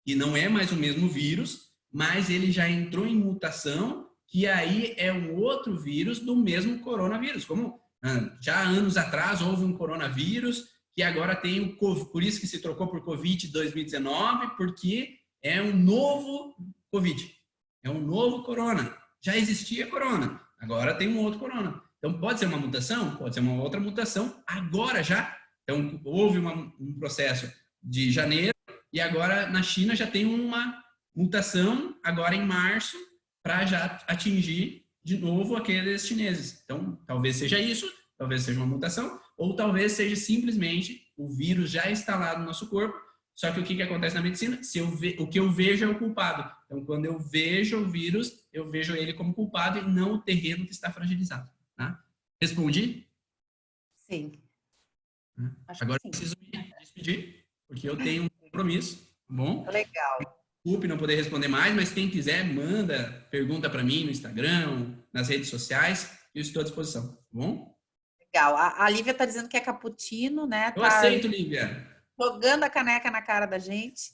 E não é mais o mesmo vírus, mas ele já entrou em mutação, que aí é um outro vírus do mesmo coronavírus. Como já anos atrás houve um coronavírus, que agora tem o COVID, por isso que se trocou por Covid 2019, porque é um novo Covid, é um novo corona. Já existia corona, agora tem um outro corona. Então pode ser uma mutação, pode ser uma outra mutação, agora já. Então houve um processo de janeiro e agora na China já tem uma mutação, agora em março, para já atingir de novo aqueles chineses. Então talvez seja isso, talvez seja uma mutação, ou talvez seja simplesmente o vírus já instalado no nosso corpo, só que o que acontece na medicina? O que eu vejo é o culpado. Então, quando eu vejo o vírus, eu vejo ele como culpado e não o terreno que está fragilizado. Tá? Respondi? Sim. Agora eu preciso me despedir, porque eu tenho um compromisso, tá bom? Legal. Desculpe não poder responder mais, mas quem quiser, manda pergunta para mim no Instagram, nas redes sociais, eu estou à disposição, tá bom? Legal. A Lívia está dizendo que é cappuccino, né? Eu aceito, Lívia. Jogando a caneca na cara da gente.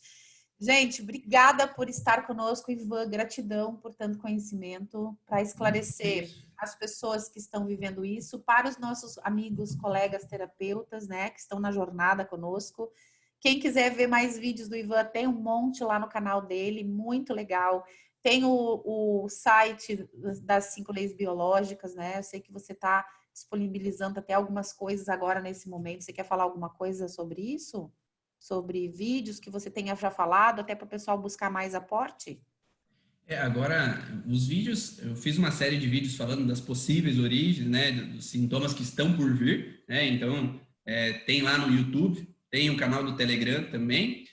Gente, obrigada por estar conosco, Ivan. Gratidão por tanto conhecimento para esclarecer as pessoas que estão vivendo isso, para os nossos amigos, colegas terapeutas, né, que estão na jornada conosco. Quem quiser ver mais vídeos do Ivan, tem um monte lá no canal dele, muito legal. Tem o site das 5 leis biológicas, né? Eu sei que você está disponibilizando até algumas coisas agora nesse momento. Você quer falar alguma coisa sobre isso? Sobre vídeos que você tenha já falado, até para o pessoal buscar mais aporte? Agora, os vídeos, eu fiz uma série de vídeos falando das possíveis origens, né, dos sintomas que estão por vir, né, então, tem lá no YouTube, tem o canal do Telegram também,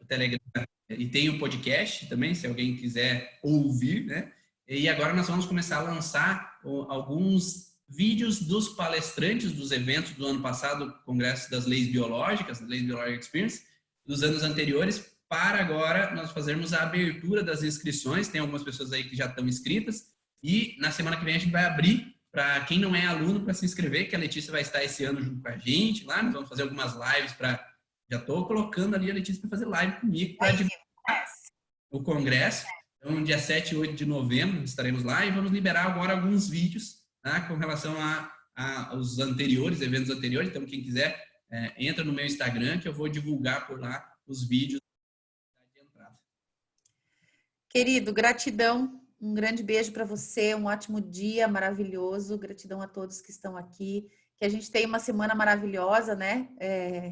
o Telegram, e tem o podcast também, se alguém quiser ouvir, né, e agora nós vamos começar a lançar alguns vídeos dos palestrantes dos eventos do ano passado, Congresso das Leis Biológicas, Leis Biologic Experience, dos anos anteriores, para agora nós fazermos a abertura das inscrições. Tem algumas pessoas aí que já estão inscritas e na semana que vem a gente vai abrir para quem não é aluno para se inscrever, que a Letícia vai estar esse ano junto com a gente lá. Nós vamos fazer algumas lives para... Já estou colocando ali a Letícia para fazer live comigo para divulgar o congresso. Então, dia 7 e 8 de novembro estaremos lá e vamos liberar agora alguns vídeos, tá, com relação aos anteriores, eventos anteriores. Então, quem quiser, entra no meu Instagram que eu vou divulgar por lá os vídeos. Querido, gratidão, um grande beijo para você, um ótimo dia maravilhoso, gratidão a todos que estão aqui, que a gente tenha uma semana maravilhosa, né?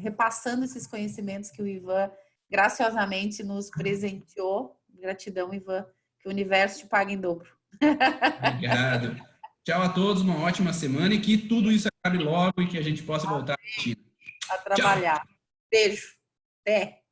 Repassando esses conhecimentos que o Ivan graciosamente nos presenteou. Gratidão, Ivan, que o universo te pague em dobro. Obrigado. Tchau a todos, uma ótima semana e que tudo isso acabe logo e que a gente possa voltar a trabalhar. Tchau. Beijo. Até.